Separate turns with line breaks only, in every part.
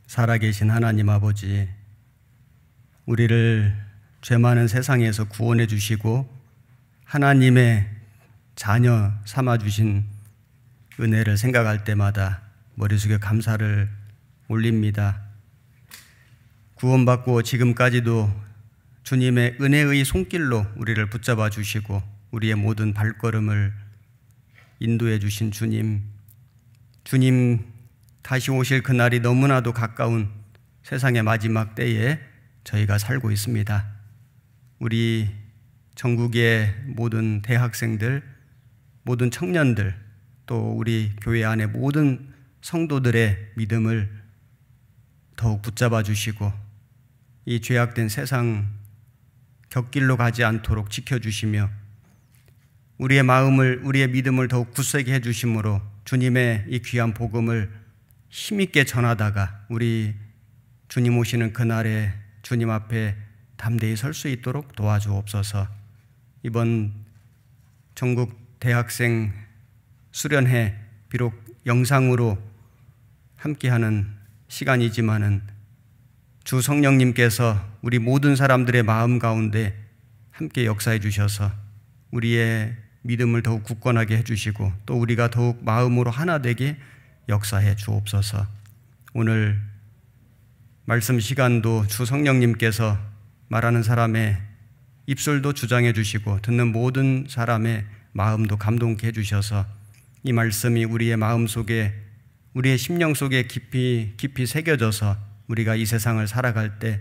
살아계신 하나님 아버지, 우리를 죄 많은 세상에서 구원해 주시고 하나님의 자녀 삼아 주신 은혜를 생각할 때마다 머릿속에 감사를 올립니다. 구원받고 지금까지도 주님의 은혜의 손길로 우리를 붙잡아 주시고 우리의 모든 발걸음을 인도해 주신 주님 다시 오실 그날이 너무나도 가까운 세상의 마지막 때에 저희가 살고 있습니다. 우리 전국의 모든 대학생들, 모든 청년들, 또 우리 교회 안의 모든 성도들의 믿음을 더욱 붙잡아 주시고 이 죄악된 세상 곁길로 가지 않도록 지켜주시며 우리의 마음을, 우리의 믿음을 더욱 굳세게 해주심으로 주님의 이 귀한 복음을 힘있게 전하다가 우리 주님 오시는 그날에 주님 앞에 담대히 설 수 있도록 도와주옵소서. 이번 전국 대학생 수련회 비록 영상으로 함께하는 시간이지만은 주 성령님께서 우리 모든 사람들의 마음 가운데 함께 역사해 주셔서 우리의 믿음을 더욱 굳건하게 해주시고 또 우리가 더욱 마음으로 하나 되게 역사해 주옵소서. 오늘 말씀 시간도 주 성령님께서 말하는 사람의 입술도 주장해 주시고 듣는 모든 사람의 마음도 감동케 해주셔서 이 말씀이 우리의 마음 속에, 우리의 심령 속에 깊이 새겨져서 우리가 이 세상을 살아갈 때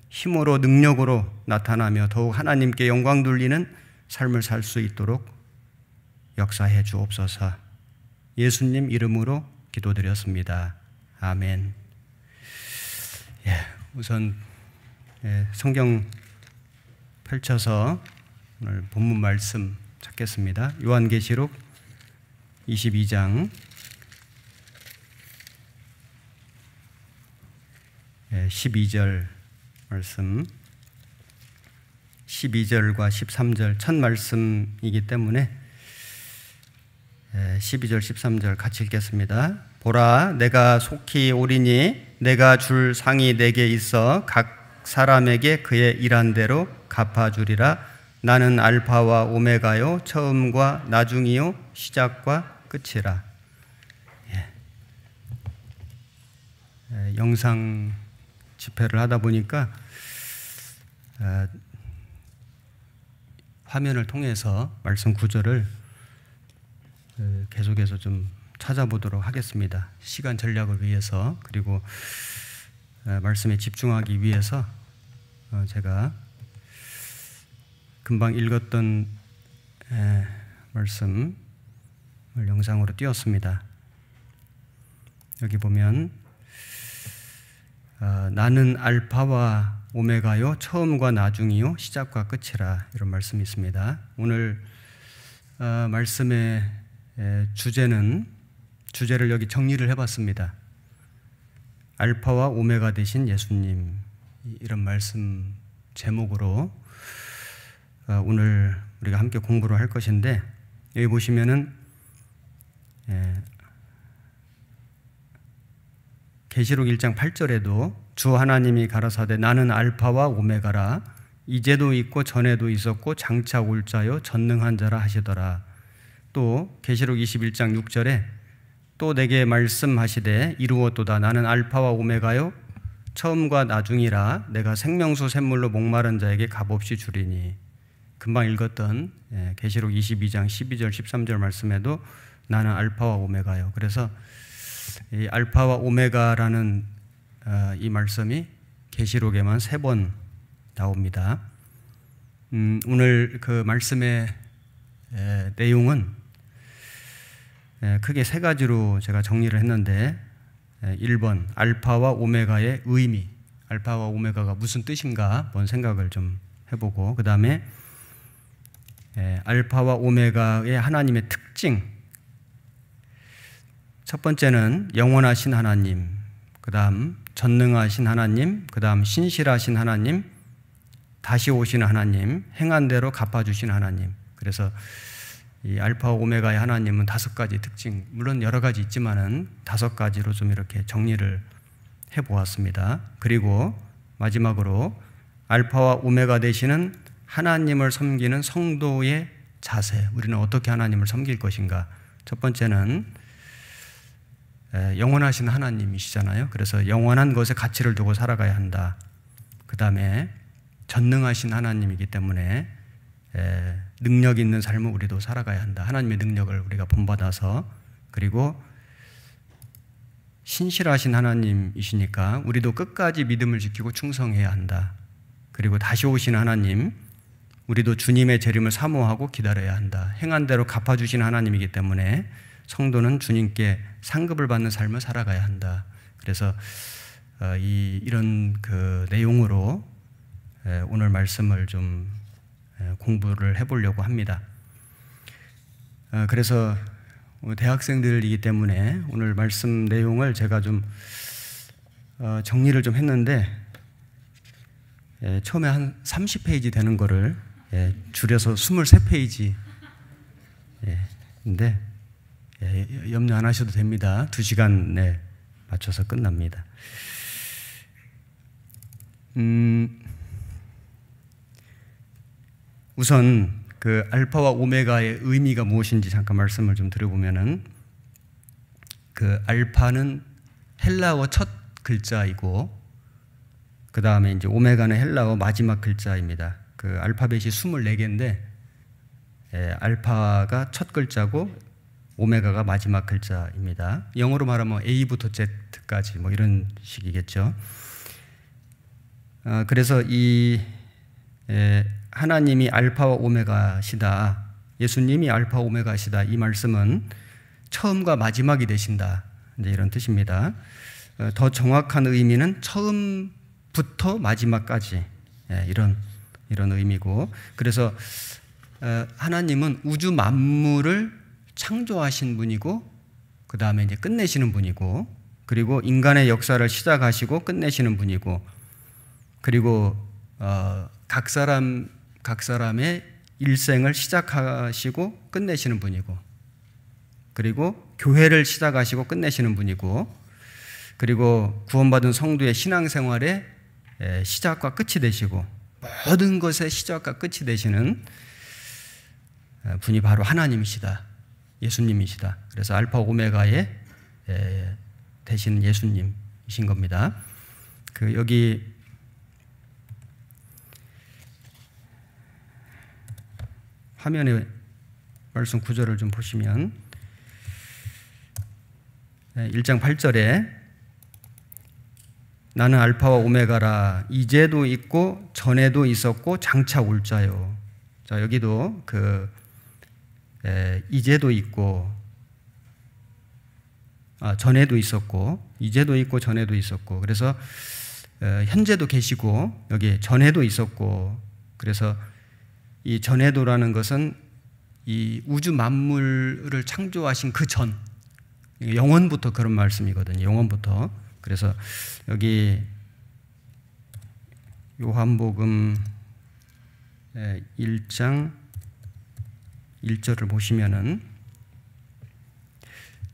힘으로 능력으로 나타나며 더욱 하나님께 영광 돌리는 삶을 살 수 있도록 역사해 주옵소서. 예수님 이름으로 기도드렸습니다. 아멘. 우선 성경 펼쳐서 오늘 본문 말씀 찾겠습니다. 요한계시록 22장 12절 말씀, 12절과 13절 첫 말씀이기 때문에 12절 13절 같이 읽겠습니다. 보라, 내가 속히 오리니 내가 줄 상이 내게 있어 각 사람에게 그의 일한 대로 갚아주리라. 나는 알파와 오메가요 처음과 나중이요 시작과 끝이라. 영상 집회를 하다 보니까 화면을 통해서 말씀 구절을 계속해서 좀 찾아보도록 하겠습니다. 시간 전략을 위해서, 그리고 말씀에 집중하기 위해서 제가 금방 읽었던 말씀을 영상으로 띄웠습니다. 여기 보면 나는 알파와 오메가요 처음과 나중이요 시작과 끝이라, 이런 말씀이 있습니다. 오늘 말씀의 주제를 여기 정리를 해봤습니다. 알파와 오메가 되신 예수님, 이런 말씀 제목으로 오늘 우리가 함께 공부를 할 것인데, 여기 보시면은 계시록 1장 8절에도 주 하나님이 가라사대 나는 알파와 오메가라, 이제도 있고 전에도 있었고 장차 올 자요 전능한 자라 하시더라. 또 계시록 21장 6절에 또 내게 말씀하시되 이루었도다. 나는 알파와 오메가요 처음과 나중이라. 내가 생명수 샘물로 목마른 자에게 값없이 주리니. 금방 읽었던 계시록 22장 12절 13절 말씀에도 나는 알파와 오메가요. 그래서 이 알파와 오메가라는 이 말씀이 계시록에만 3번 나옵니다. 오늘 그 말씀의 내용은 크게 3가지로 제가 정리를 했는데, 1번 알파와 오메가의 의미, 알파와 오메가가 무슨 뜻인가 한번 생각을 좀 해보고, 그 다음에 알파와 오메가의 하나님의 특징, 첫 번째는 영원하신 하나님, 그 다음 전능하신 하나님, 그 다음 신실하신 하나님, 다시 오시는 하나님, 행한 대로 갚아주신 하나님. 그래서 이 알파와 오메가의 하나님은 5가지 특징, 물론 여러 가지 있지만은 5가지로 좀 이렇게 정리를 해보았습니다. 그리고 마지막으로 알파와 오메가 되시는 하나님을 섬기는 성도의 자세, 우리는 어떻게 하나님을 섬길 것인가. 첫 번째는 영원하신 하나님이시잖아요. 그래서 영원한 것에 가치를 두고 살아가야 한다. 그 다음에 전능하신 하나님이기 때문에 능력 있는 삶을 우리도 살아가야 한다. 하나님의 능력을 우리가 본받아서. 그리고 신실하신 하나님이시니까 우리도 끝까지 믿음을 지키고 충성해야 한다. 그리고 다시 오신 하나님, 우리도 주님의 재림을 사모하고 기다려야 한다. 행한 대로 갚아주신 하나님이기 때문에 성도는 주님께 상급을 받는 삶을 살아가야 한다. 그래서 이런 그 내용으로 오늘 말씀을 좀 공부를 해보려고 합니다. 그래서 대학생들이기 때문에 오늘 말씀 내용을 제가 좀 정리를 좀 했는데 처음에 한 30페이지 되는 거를 줄여서 23페이지 인데 염려 안 하셔도 됩니다. 2시간 내 맞춰서 끝납니다. 우선 그 알파와 오메가의 의미가 무엇인지 잠깐 말씀을 좀 드려보면은, 그 알파는 헬라어 첫 글자이고 그 다음에 이제 오메가는 헬라어 마지막 글자입니다. 그 알파벳이 24개인데 알파가 첫 글자고 오메가가 마지막 글자입니다. 영어로 말하면 A부터 Z까지 뭐 이런 식이겠죠. 그래서 이 하나님이 알파와 오메가시다, 예수님이 알파 오메가시다, 이 말씀은 처음과 마지막이 되신다, 이제 이런 뜻입니다. 더 정확한 의미는 처음부터 마지막까지, 이런 의미고, 그래서 하나님은 우주 만물을 창조하신 분이고 그 다음에 이제 끝내시는 분이고, 그리고 인간의 역사를 시작하시고 끝내시는 분이고, 그리고 각 사람의 일생을 시작하시고 끝내시는 분이고, 그리고 교회를 시작하시고 끝내시는 분이고, 그리고 구원받은 성도의 신앙생활의 시작과 끝이 되시고 모든 것의 시작과 끝이 되시는 분이 바로 하나님이시다, 예수님이시다. 그래서 알파 오메가의 되신 예수님이신 겁니다. 그 여기 화면에 말씀 구절을 좀 보시면 1장 8절에 나는 알파와 오메가라, 이제도 있고 전에도 있었고 장차 올 자요. 자, 여기도 그 이제도 있고 전에도 있었고, 이제도 있고 전에도 있었고, 그래서 현재도 계시고 여기 전에도 있었고, 그래서 이 전에도라는 것은 이 우주 만물을 창조하신 그 전, 영원부터 그런 말씀이거든요. 영원부터. 그래서 여기 요한복음 1장 1절을 보시면은,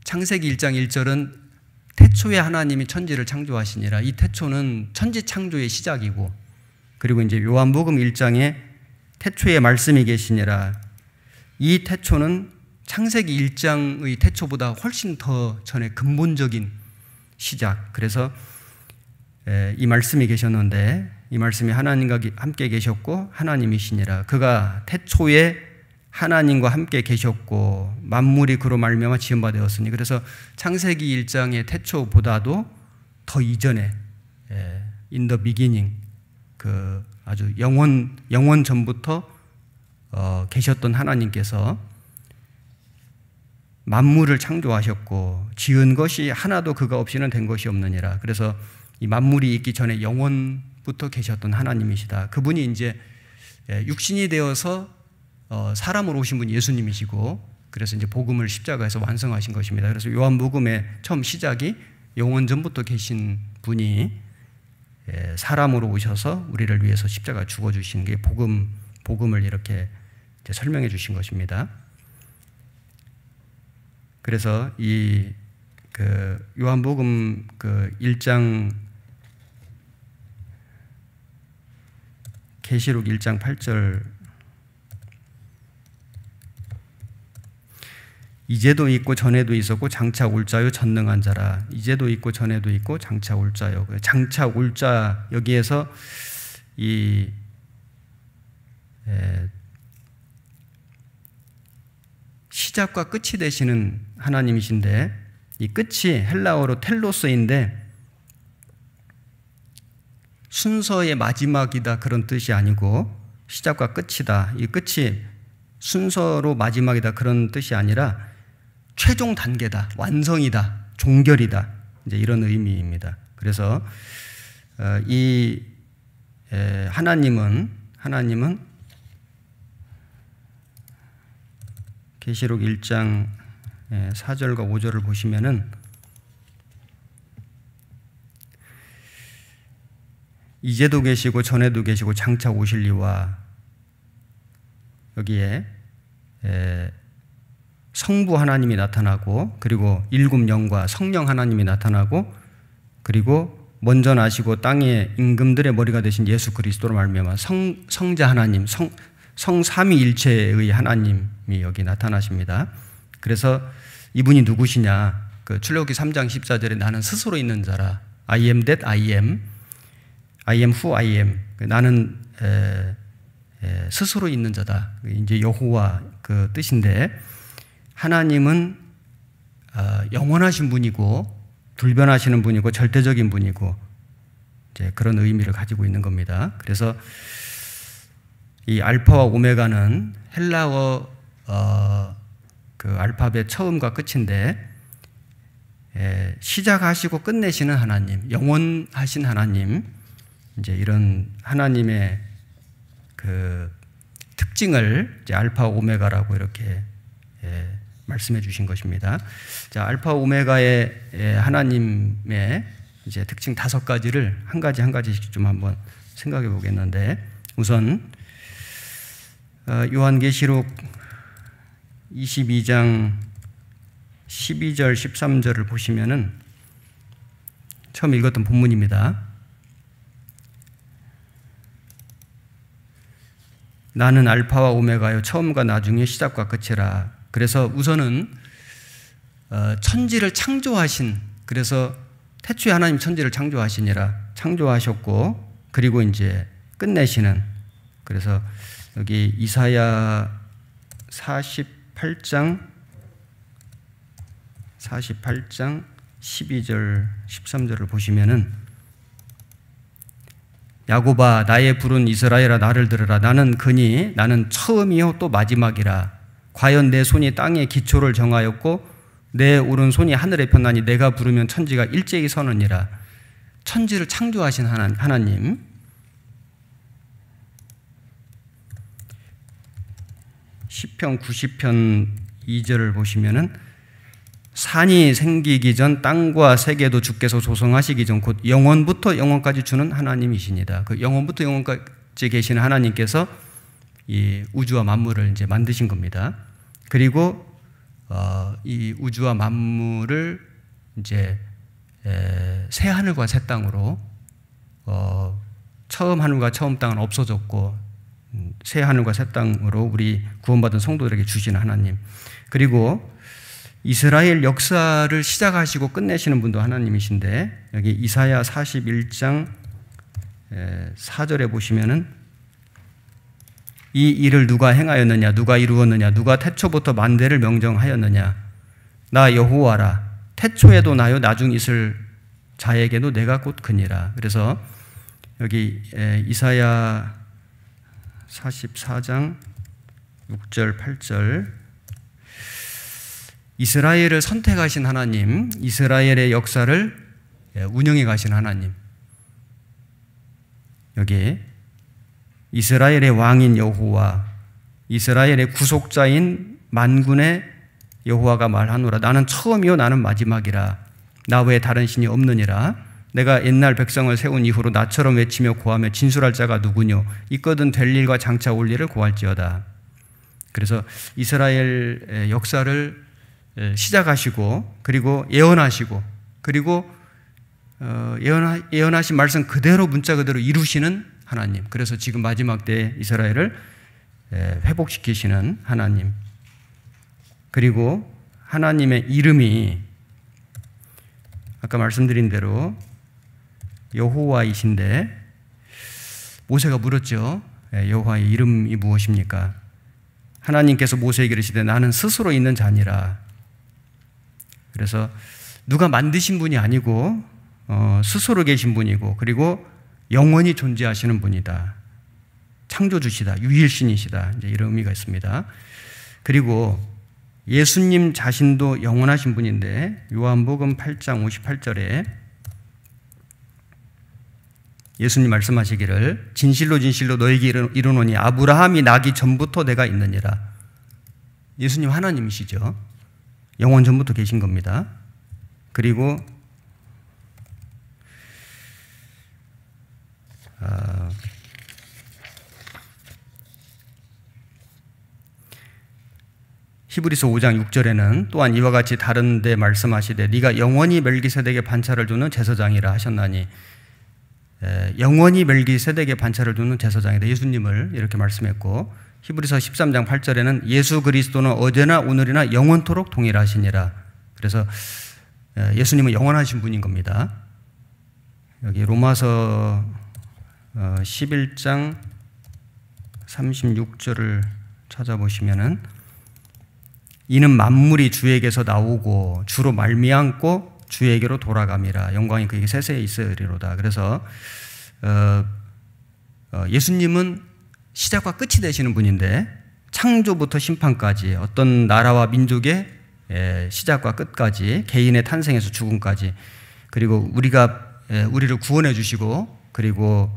창세기 1장 1절은 태초에 하나님이 천지를 창조하시니라. 이 태초는 천지 창조의 시작이고, 그리고 이제 요한복음 1장에 태초에 말씀이 계시니라. 이 태초는 창세기 1장의 태초보다 훨씬 더 전에 근본적인 시작. 그래서 이 말씀이 계셨는데, 이 말씀이 하나님과 함께 계셨고 하나님이시니라. 그가 태초에 하나님과 함께 계셨고 만물이 그로 말미암아 지은 바 되었으니. 그래서 창세기 1장의 태초보다도 더 이전에 in the beginning, 그 아주 영원 전부터 계셨던 하나님께서 만물을 창조하셨고 지은 것이 하나도 그가 없이는 된 것이 없느니라. 그래서 이 만물이 있기 전에 영원부터 계셨던 하나님이시다. 그분이 이제 육신이 되어서 사람으로 오신 분이 예수님이시고, 그래서 이제 복음을 십자가에서 완성하신 것입니다. 그래서 요한복음의 처음 시작이 영원 전부터 계신 분이 사람으로 오셔서 우리를 위해서 십자가 죽어주신 게 복음을 이렇게 이제 설명해 주신 것입니다. 그래서 이 그 요한복음 그 1장 계시록 1장 8절 이제도 있고 전에도 있었고 장차 올 자요 전능한 자라. 이제도 있고 전에도 있고 장차 올 자요. 장차 올 자 여기에서 이 시작과 끝이 되시는 하나님이신데 이 끝이 헬라어로 텔로스인데 순서의 마지막이다 그런 뜻이 아니고 시작과 끝이다. 이 끝이 순서로 마지막이다 그런 뜻이 아니라 최종 단계다, 완성이다, 종결이다 이제 이런 의미입니다. 그래서 이 하나님은 계시록 1장 4절과 5절을 보시면은 이제도 계시고 전에도 계시고 장차 오실리와 여기에 성부 하나님이 나타나고 그리고 일곱 영과 성령 하나님이 나타나고 그리고 먼저 나시고 땅의 임금들의 머리가 되신 예수 그리스도로 말미암아 성자 하나님, 성삼위일체의 하나님이 여기 나타나십니다. 그래서 이분이 누구시냐? 그 출애굽기 3장 14절에 나는 스스로 있는 자라. I am that I am who I am. 나는 스스로 있는 자다. 이제 여호와 그 뜻인데 하나님은 영원하신 분이고 불변하시는 분이고 절대적인 분이고 이제 그런 의미를 가지고 있는 겁니다. 그래서 이 알파와 오메가는 헬라어 그 알파벳 처음과 끝인데 시작하시고 끝내시는 하나님, 영원하신 하나님 이제 이런 하나님의 그 특징을 이제 알파 오메가라고 이렇게 말씀해 주신 것입니다. 자, 알파 오메가의 하나님의 이제 특징 5가지를 한 가지씩 좀 한번 생각해 보겠는데 우선 요한계시록 22장 12절 13절을 보시면은 처음 읽었던 본문입니다. 나는 알파와 오메가요 처음과 나중에 시작과 끝이라. 그래서 우선은 천지를 창조하신, 그래서 태초에 하나님 천지를 창조하셨고 그리고 이제 끝내시는, 그래서 여기 이사야 48장 12절 13절을 보시면은 야곱아 나의 부른 이스라엘아 나를 들으라. 나는 그니 나는 처음이요 또 마지막이라. 과연 내 손이 땅에 기초를 정하였고 내 오른손이 하늘에 폈나니 내가 부르면 천지가 일제히 서느니라. 천지를 창조하신 하나님. 시편 90편 2절을 보시면은 산이 생기기 전 땅과 세계도 주께서 조성하시기 전 곧 영원부터 영원까지 주는 하나님이시니다. 그 영원부터 영원까지 계시는 하나님께서 이 우주와 만물을 이제 만드신 겁니다. 그리고 이 우주와 만물을 이제 새 하늘과 새 땅으로 처음 하늘과 처음 땅은 없어졌고 새 하늘과 새 땅으로 우리 구원받은 성도들에게 주시는 하나님. 그리고 이스라엘 역사를 시작하시고 끝내시는 분도 하나님이신데 여기 이사야 41장 4절에 보시면은 이 일을 누가 행하였느냐 누가 이루었느냐 누가 태초부터 만대를 명정하였느냐 나 여호와라. 태초에도 나요 나중 있을 자에게도 내가 곧 그니라. 그래서 여기 이사야 44장 6절 8절 이스라엘을 선택하신 하나님, 이스라엘의 역사를 운영해 가신 하나님. 여기 이스라엘의 왕인 여호와, 이스라엘의 구속자인 만군의 여호와가 말하노라. 나는 처음이요 나는 마지막이라. 나 외에 다른 신이 없느니라. 내가 옛날 백성을 세운 이후로 나처럼 외치며 고하며 진술할 자가 누구뇨. 있거든 될 일과 장차 올 일을 고할지어다. 그래서 이스라엘 역사를 시작하시고 그리고 예언하시고 그리고 예언하신 말씀 그대로 문자 그대로 이루시는 하나님. 그래서 지금 마지막 때 이스라엘을 회복시키시는 하나님. 그리고 하나님의 이름이 아까 말씀드린 대로 여호와이신데 모세가 물었죠. 여호와의 이름이 무엇입니까? 하나님께서 모세에게 이르시되 나는 스스로 있는 자니라. 그래서 누가 만드신 분이 아니고 스스로 계신 분이고 그리고 영원히 존재하시는 분이다. 창조주시다. 유일신이시다. 이제 이런 의미가 있습니다. 그리고 예수님 자신도 영원하신 분인데 요한복음 8장 58절에 예수님 말씀하시기를 진실로 진실로 너에게 이르노니 아브라함이 나기 전부터 내가 있느니라. 예수님 하나님이시죠. 영원 전부터 계신 겁니다. 그리고 히브리서 5장 6절에는 또한 이와 같이 다른 데 말씀하시되 네가 영원히 멜기세덱의 반차를 두는 제사장이라 하셨나니 영원히 멜기세덱의 반차를 두는 제사장이다. 예수님을 이렇게 말씀했고 히브리서 13장 8절에는 예수 그리스도는 어제나 오늘이나 영원토록 동일하시니라. 그래서 예수님은 영원하신 분인 겁니다. 여기 로마서 11장 36절을 찾아보시면은 이는 만물이 주에게서 나오고 주로 말미암고 주에게로 돌아감이라. 영광이 그에게 세세에 있으리로다. 그래서 예수님은 시작과 끝이 되시는 분인데 창조부터 심판까지 어떤 나라와 민족의 시작과 끝까지 개인의 탄생에서 죽음까지 그리고 우리를 구원해 주시고 그리고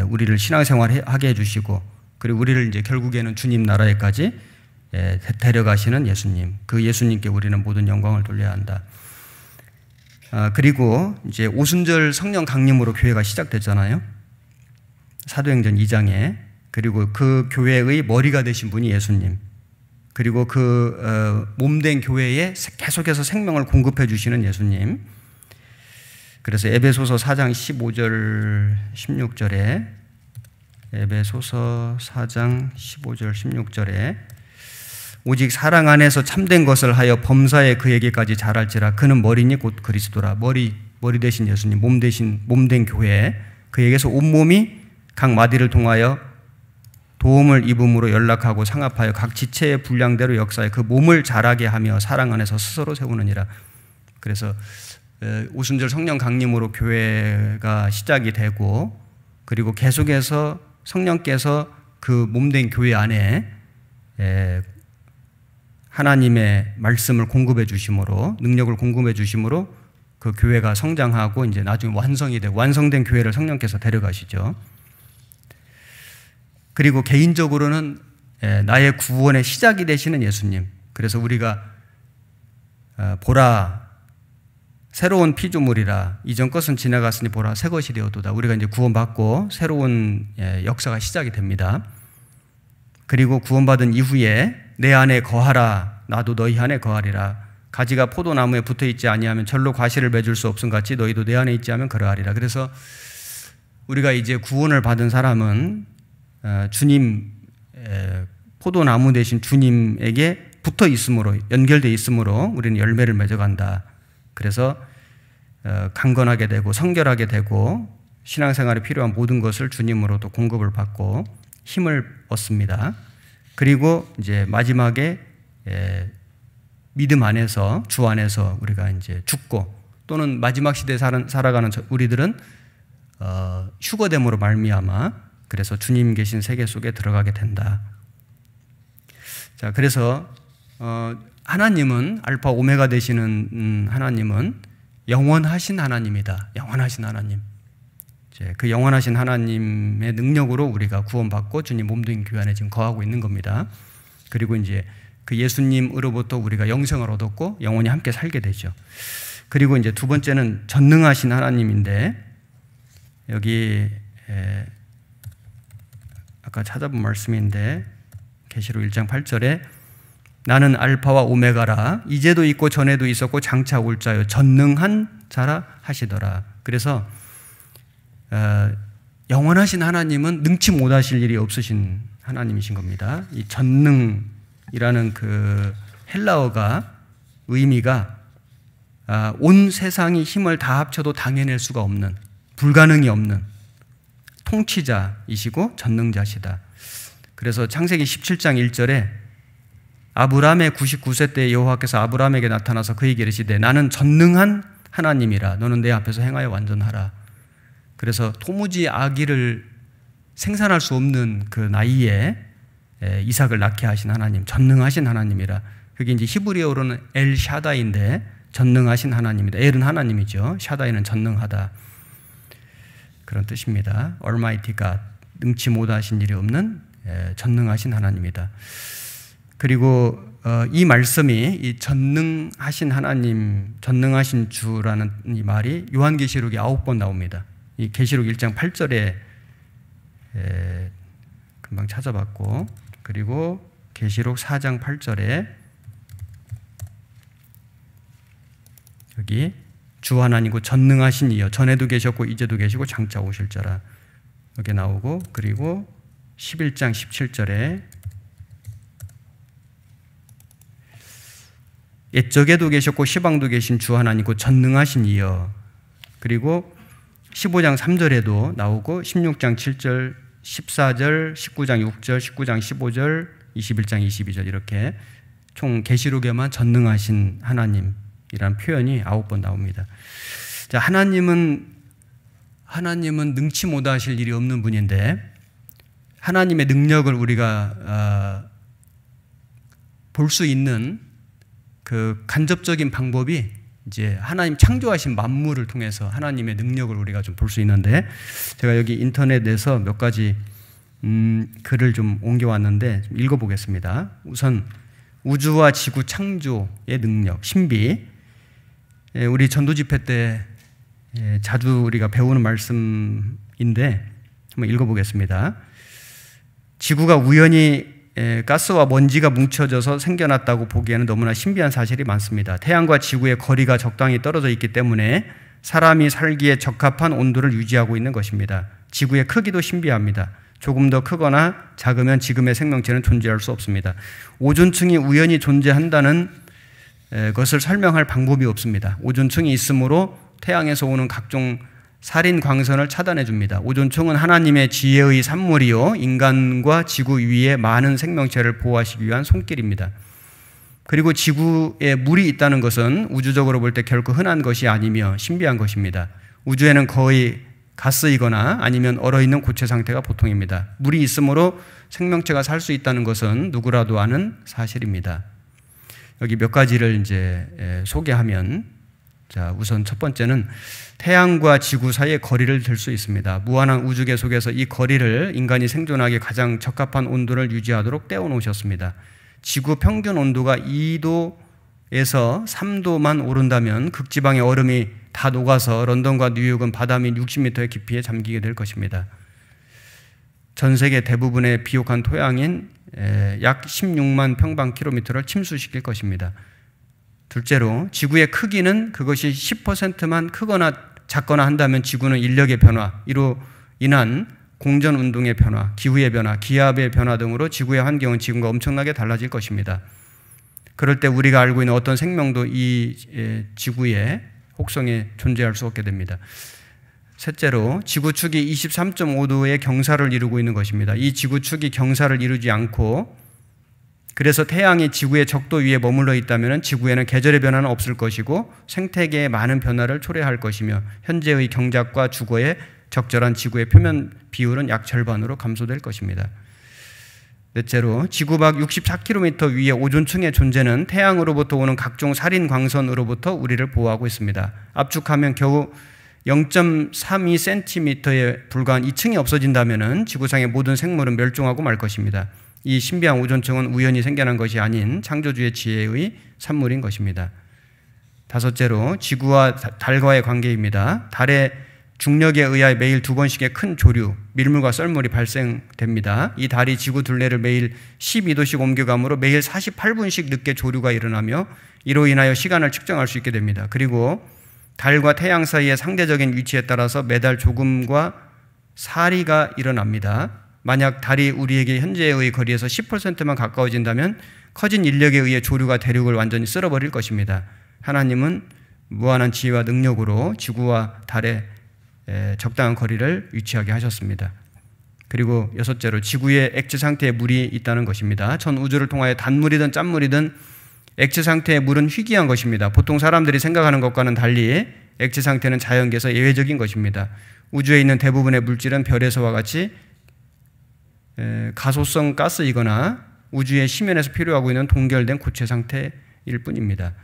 우리를 신앙생활하게 해 주시고 그리고 우리를 이제 결국에는 주님 나라에까지 데려가시는 예수님. 그 예수님께 우리는 모든 영광을 돌려야 한다. 그리고 이제 오순절 성령 강림으로 교회가 시작됐잖아요. 사도행전 2장에. 그리고 그 교회의 머리가 되신 분이 예수님. 그리고 그 몸된 교회에 계속해서 생명을 공급해 주시는 예수님. 그래서 에베소서 4장 15절 16절에 에베소서 4장 15절 16절에 오직 사랑 안에서 참된 것을 하여 범사에 그에게까지 자랄지라. 그는 머리니 곧 그리스도라. 머리 대신 예수님, 몸된 교회, 그에게서 온몸이 각 마디를 통하여 도움을 입음으로 연락하고 상합하여 각 지체의 분량대로 역사해 그 몸을 자라게 하며 사랑 안에서 스스로 세우느니라. 그래서 오순절 성령 강림으로 교회가 시작이 되고 그리고 계속해서 성령께서 그 몸된 교회 안에 하나님의 말씀을 공급해 주심으로 능력을 공급해 주심으로 그 교회가 성장하고 이제 나중에 완성이 되고 완성된 교회를 성령께서 데려가시죠. 그리고 개인적으로는 나의 구원의 시작이 되시는 예수님. 그래서 우리가 보라 새로운 피조물이라 이전 것은 지나갔으니 보라 새 것이 되었도다. 우리가 이제 구원받고 새로운 역사가 시작이 됩니다. 그리고 구원받은 이후에 내 안에 거하라 나도 너희 안에 거하리라. 가지가 포도나무에 붙어있지 아니하면 절로 과실을 맺을 수 없음 같이 너희도 내 안에 있지 않으면 그러하리라. 그래서 우리가 이제 구원을 받은 사람은 주님 포도나무 대신 주님에게 붙어 있으므로 연결되어 있으므로 우리는 열매를 맺어간다. 그래서 강건하게 되고 성결하게 되고 신앙생활에 필요한 모든 것을 주님으로도 공급을 받고 힘을 얻습니다. 그리고 이제 마지막에 믿음 안에서 주 안에서 우리가 이제 죽고 또는 마지막 시대에 살아가는 우리들은 휴거됨으로 말미암아 그래서 주님 계신 세계 속에 들어가게 된다. 자, 그래서 하나님은 알파 오메가 되시는 하나님은 영원하신 하나님이다. 영원하신 하나님. 그 영원하신 하나님의 능력으로 우리가 구원받고 주님 몸된 교회 안에 지금 거하고 있는 겁니다. 그리고 이제 그 예수님으로부터 우리가 영생을 얻었고 영원히 함께 살게 되죠. 그리고 이제 두 번째는 전능하신 하나님인데 여기 아까 찾아본 말씀인데 계시록 1장 8절에 나는 알파와 오메가라 이제도 있고 전에도 있었고 장차 올 자요 전능한 자라 하시더라. 그래서 영원하신 하나님은 능치 못하실 일이 없으신 하나님이신 겁니다. 이 전능이라는 그 헬라어가 의미가 온 세상이 힘을 다 합쳐도 당해낼 수가 없는, 불가능이 없는 통치자이시고 전능자시다. 그래서 창세기 17장 1절에 아브라함의 99세 때 여호와께서 아브라함에게 나타나서 그에게 이르시되 나는 전능한 하나님이라 너는 내 앞에서 행하여 완전하라. 그래서 도무지 아기를 생산할 수 없는 그 나이에 이삭을 낳게 하신 하나님, 전능하신 하나님이라. 그게 이제 히브리어로는 엘 샤다이인데 전능하신 하나님이다. 엘은 하나님이죠. 샤다이는 전능하다. 그런 뜻입니다. Almighty God, 능치 못하신 일이 없는 전능하신 하나님이다. 그리고 이 말씀이 이 전능하신 하나님, 전능하신 주라는 이 말이 요한계시록에 9번 나옵니다. 이 계시록 1장 8절에 금방 찾아봤고, 그리고 계시록 4장 8절에 여기 주 하나님이고 전능하신 이여 전에도 계셨고 이제도 계시고 장차 오실 자라 여기 나오고, 그리고 11장 17절에 옛적에도 계셨고 시방도 계신 주 하나님이고 전능하신 이여, 그리고 15장 3절에도 나오고 16장 7절, 14절, 19장 6절, 19장 15절, 21장 22절 이렇게 총 계시록에만 전능하신 하나님이라는 표현이 9번 나옵니다. 자, 하나님은 능치 못하실 일이 없는 분인데 하나님의 능력을 우리가 볼 수 있는 그 간접적인 방법이 이제 하나님 창조하신 만물을 통해서 하나님의 능력을 우리가 좀 볼 수 있는데, 제가 여기 인터넷에서 몇 가지 글을 좀 옮겨왔는데 좀 읽어보겠습니다. 우선 우주와 지구 창조의 능력, 신비. 우리 전도 집회 때 자주 우리가 배우는 말씀인데 한번 읽어보겠습니다. 지구가 우연히 가스와 먼지가 뭉쳐져서 생겨났다고 보기에는 너무나 신비한 사실이 많습니다. 태양과 지구의 거리가 적당히 떨어져 있기 때문에 사람이 살기에 적합한 온도를 유지하고 있는 것입니다. 지구의 크기도 신비합니다. 조금 더 크거나 작으면 지금의 생명체는 존재할 수 없습니다. 오존층이 우연히 존재한다는 것을 설명할 방법이 없습니다. 오존층이 있으므로 태양에서 오는 각종 살인 광선을 차단해 줍니다. 오존층은 하나님의 지혜의 산물이요 인간과 지구 위에 많은 생명체를 보호하시기 위한 손길입니다. 그리고 지구에 물이 있다는 것은 우주적으로 볼 때 결코 흔한 것이 아니며 신비한 것입니다. 우주에는 거의 가스이거나 아니면 얼어있는 고체 상태가 보통입니다. 물이 있으므로 생명체가 살 수 있다는 것은 누구라도 아는 사실입니다. 여기 몇 가지를 이제 소개하면, 자, 우선 첫 번째는 태양과 지구 사이의 거리를 들 수 있습니다. 무한한 우주계 속에서 이 거리를 인간이 생존하기에 가장 적합한 온도를 유지하도록 떼어놓으셨습니다. 지구 평균 온도가 2도에서 3도만 오른다면 극지방의 얼음이 다 녹아서 런던과 뉴욕은 바다 및 60m의 깊이에 잠기게 될 것입니다. 전 세계 대부분의 비옥한 토양인 약 16만 평방킬로미터를 침수시킬 것입니다. 둘째로 지구의 크기는 그것이 10%만 크거나 작거나 한다면 지구는 인력의 변화로 인한 공전운동의 변화, 기후의 변화, 기압의 변화 등으로 지구의 환경은 지금과 엄청나게 달라질 것입니다. 그럴 때 우리가 알고 있는 어떤 생명도 이 지구의 혹성에 존재할 수 없게 됩니다. 셋째로 지구축이 23.5도의 경사를 이루고 있는 것입니다. 이 지구축이 경사를 이루지 않고 그래서 태양이 지구의 적도 위에 머물러 있다면 지구에는 계절의 변화는 없을 것이고 생태계에 많은 변화를 초래할 것이며 현재의 경작과 주거에 적절한 지구의 표면 비율은 약 절반으로 감소될 것입니다. 넷째로 지구 밖 64km 위의 오존층의 존재는 태양으로부터 오는 각종 살인 광선으로부터 우리를 보호하고 있습니다. 압축하면 겨우 0.32cm에 불과한 2층이 없어진다면 지구상의 모든 생물은 멸종하고 말 것입니다. 이 신비한 오존층은 우연히 생겨난 것이 아닌 창조주의 지혜의 산물인 것입니다. 다섯째로 지구와 달과의 관계입니다. 달의 중력에 의하여 매일 2번씩의 큰 조류, 밀물과 썰물이 발생됩니다. 이 달이 지구 둘레를 매일 12도씩 옮겨가므로 매일 48분씩 늦게 조류가 일어나며 이로 인하여 시간을 측정할 수 있게 됩니다. 그리고 달과 태양 사이의 상대적인 위치에 따라서 매달 조금과 사리가 일어납니다. 만약 달이 우리에게 현재의 거리에서 10%만 가까워진다면 커진 인력에 의해 조류가 대륙을 완전히 쓸어버릴 것입니다. 하나님은 무한한 지혜와 능력으로 지구와 달에 적당한 거리를 위치하게 하셨습니다. 그리고 여섯째로 지구의 액체 상태에 물이 있다는 것입니다. 전 우주를 통하여 단물이든 짠물이든 액체 상태의 물은 희귀한 것입니다. 보통 사람들이 생각하는 것과는 달리 액체 상태는 자연계에서 예외적인 것입니다. 우주에 있는 대부분의 물질은 별에서와 같이 가소성 가스이거나 우주의 심연에서 필요하고 있는 동결된 고체 상태일 뿐입니다.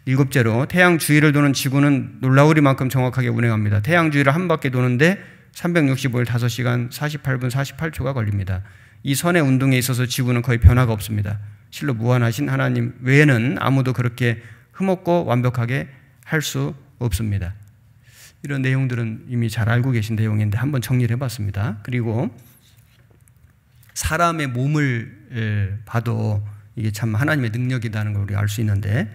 일곱째로 태양 주위를 도는 지구는 놀라우리만큼 정확하게 운행합니다. 태양 주위를 한 바퀴 도는데 365일 5시간 48분 48초가 걸립니다. 이 선의 운동에 있어서 지구는 거의 변화가 없습니다. 실로 무한하신 하나님 외에는 아무도 그렇게 흠없고 완벽하게 할 수 없습니다. 이런 내용들은 이미 잘 알고 계신 내용인데 한번 정리를 해봤습니다. 그리고 사람의 몸을 봐도 이게 참 하나님의 능력이라는 걸 우리가 알 수 있는데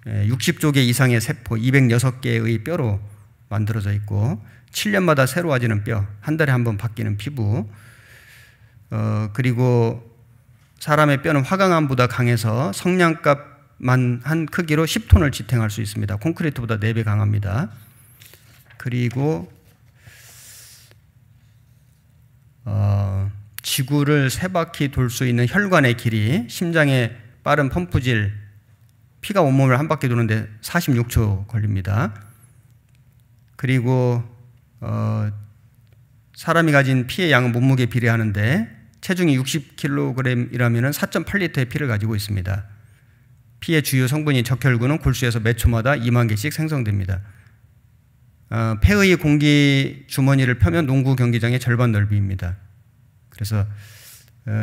60조 개 이상의 세포 206개의 뼈로 만들어져 있고 7년마다 새로워지는 뼈, 한 달에 한 번 바뀌는 피부, 그리고 사람의 뼈는 화강암보다 강해서 성냥갑만 한 크기로 10톤을 지탱할 수 있습니다. 콘크리트보다 4배 강합니다. 그리고 지구를 3바퀴 돌 수 있는 혈관의 길이, 심장의 빠른 펌프질, 피가 온몸을 한 바퀴 도는데 46초 걸립니다. 그리고 사람이 가진 피의 양은 몸무게에 비례하는데 체중이 60kg이라면 4.8리터의 피를 가지고 있습니다. 피의 주요 성분인 적혈구는 골수에서 몇 초마다 2만 개씩 생성됩니다. 폐의 공기 주머니를 펴면 농구 경기장의 절반 넓이입니다. 그래서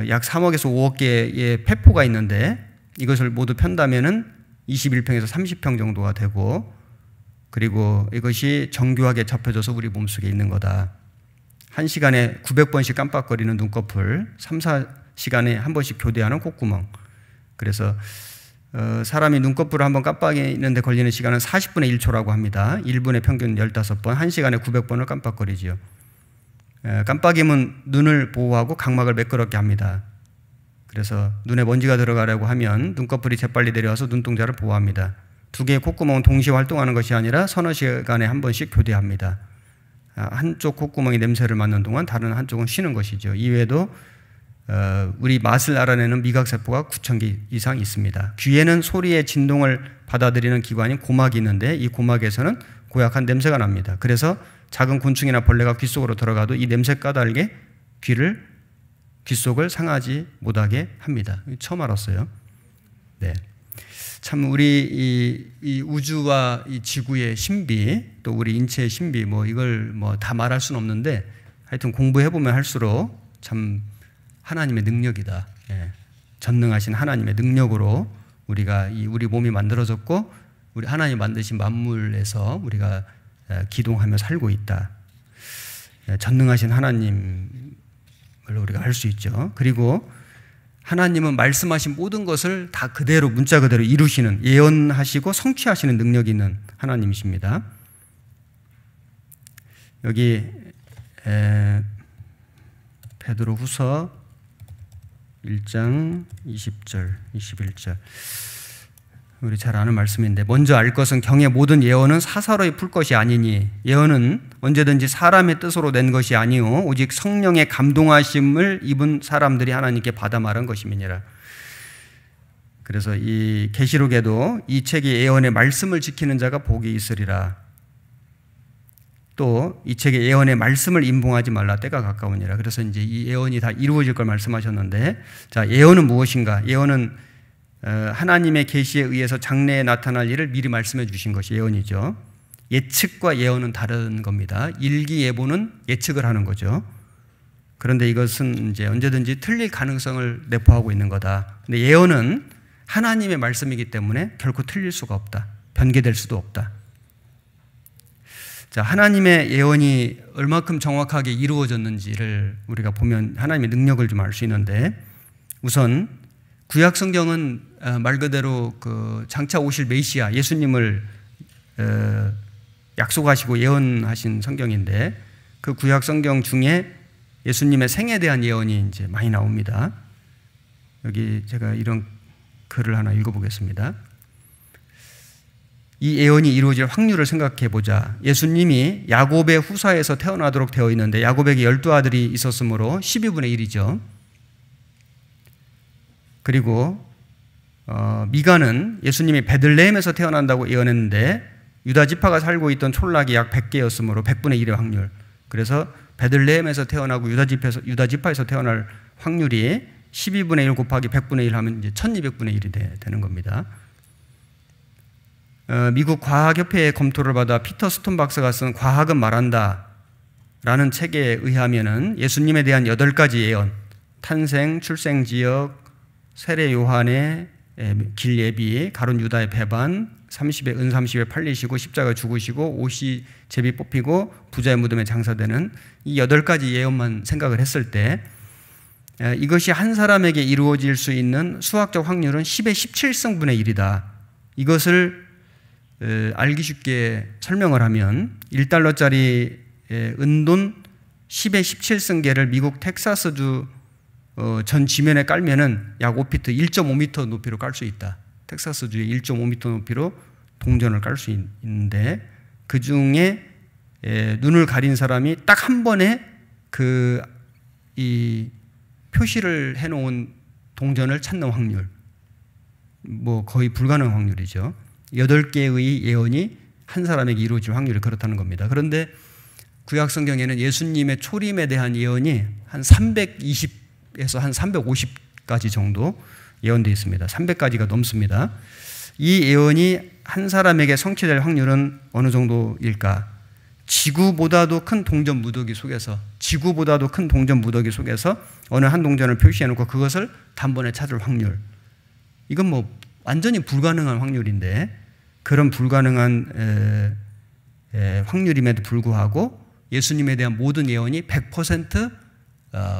약 3억에서 5억 개의 폐포가 있는데 이것을 모두 편다면은 21평에서 30평 정도가 되고, 그리고 이것이 정교하게 접혀져서 우리 몸속에 있는 거다. 1시간에 900번씩 깜빡거리는 눈꺼풀, 3, 4시간에 한 번씩 교대하는 콧구멍. 그래서 사람이 눈꺼풀을 한번 깜빡이는데 걸리는 시간은 40분의 1초라고 합니다. 1분에 평균 15번, 1시간에 900번을 깜빡거리지요. 깜빡이면 눈을 보호하고 각막을 매끄럽게 합니다. 그래서 눈에 먼지가 들어가려고 하면 눈꺼풀이 재빨리 내려와서 눈동자를 보호합니다. 2개의 콧구멍은 동시에 활동하는 것이 아니라 서너 시간에 한 번씩 교대합니다. 한쪽 콧구멍이 냄새를 맡는 동안 다른 한쪽은 쉬는 것이죠. 이외에도 우리 맛을 알아내는 미각세포가 9,000개 이상 있습니다. 귀에는 소리의 진동을 받아들이는 기관인 고막이 있는데 이 고막에서는 고약한 냄새가 납니다. 그래서 작은 곤충이나 벌레가 귀 속으로 들어가도 이 냄새 까닭에 귀 속을 상하지 못하게 합니다. 처음 알았어요. 네. 참 우리 이 우주와 이 지구의 신비, 또 우리 인체의 신비, 이걸 다 말할 수는 없는데 하여튼 공부해 보면 할수록 참 하나님의 능력이다. 예. 전능하신 하나님의 능력으로 우리가 우리 몸이 만들어졌고 우리 하나님 만드신 만물에서 우리가 기동하며 살고 있다. 예. 전능하신 하나님을 우리가 알 수 있죠. 그리고 하나님은 말씀하신 모든 것을 다 그대로 문자 그대로 이루시는, 예언하시고 성취하시는 능력이 있는 하나님이십니다. 여기 베드로후서 1장 20절, 21절 우리 잘 아는 말씀인데, 먼저 알 것은 경의 모든 예언은 사사로이 풀 것이 아니니 예언은 언제든지 사람의 뜻으로 낸 것이 아니요 오직 성령의 감동하심을 입은 사람들이 하나님께 받아 말한 것임이니라. 그래서 이 계시록에도 이 책의 예언의 말씀을 지키는 자가 복이 있으리라. 또 이 책의 예언의 말씀을 임봉하지 말라, 때가 가까우니라. 그래서 이제 이 예언이 다 이루어질 걸 말씀하셨는데, 자, 예언은 무엇인가? 예언은 하나님의 계시에 의해서 장래에 나타날 일을 미리 말씀해 주신 것이 예언이죠. 예측과 예언은 다른 겁니다. 일기예보는 예측을 하는 거죠. 그런데 이것은 이제 언제든지 틀릴 가능성을 내포하고 있는 거다. 근데 예언은 하나님의 말씀이기 때문에 결코 틀릴 수가 없다. 변개될 수도 없다. 자, 하나님의 예언이 얼마큼 정확하게 이루어졌는지를 우리가 보면 하나님의 능력을 좀 알 수 있는데, 우선 구약 성경은 말 그대로 장차 오실 메시아 예수님을 약속하시고 예언하신 성경인데, 그 구약 성경 중에 예수님의 생에 대한 예언이 이제 많이 나옵니다. 여기 제가 이런 글을 하나 읽어보겠습니다. 이 예언이 이루어질 확률을 생각해 보자. 예수님이 야곱의 후사에서 태어나도록 되어 있는데 야곱에게 12아들이 있었으므로 12분의 1이죠. 그리고 미가는 예수님이 베들레헴에서 태어난다고 예언했는데 유다 지파가 살고 있던 촌락이 약 100개였으므로 100분의 1의 확률. 그래서 베들레헴에서 태어나고 유다 지파에서 태어날 확률이 12분의 1 곱하기 100분의 1 하면 이제 1200분의 1이 되는 겁니다. 미국 과학협회의 검토를 받아 피터 스톤 박사가 쓴 과학은 말한다 라는 책에 의하면은 예수님에 대한 8가지 예언, 탄생, 출생 지역, 세례 요한의 길 예비, 가룟 유다의 배반, 30에 은 30에 팔리시고 십자가 죽으시고 옷이 제비 뽑히고 부자의 무덤에 장사되는 이 8가지 예언만 생각을 했을 때 이것이 한 사람에게 이루어질 수 있는 수학적 확률은 10의 17승분의 1이다. 이것을 알기 쉽게 설명을 하면 1달러짜리 은돈 10의 17승계를 미국 텍사스주 전 지면에 깔면은 약 5피트 1.5m 높이로 깔 수 있다. 텍사스주에 1.5m 높이로 동전을 깔 수 있는데 그 중에 눈을 가린 사람이 딱 한 번에 이 표시를 해놓은 동전을 찾는 확률, 뭐 거의 불가능한 확률이죠. 8개의 예언이 한 사람에게 이루어질 확률이 그렇다는 겁니다. 그런데 구약 성경에는 예수님의 초림에 대한 예언이 한 320에서 한 350가지 정도 예언되어 있습니다. 300가지가 넘습니다. 이 예언이 한 사람에게 성취될 확률은 어느 정도일까? 지구보다도 큰 동전 무더기 속에서 어느 한 동전을 표시해놓고 그것을 단번에 찾을 확률. 이건 뭐 완전히 불가능한 확률인데 그런 불가능한 확률임에도 불구하고 예수님에 대한 모든 예언이 100%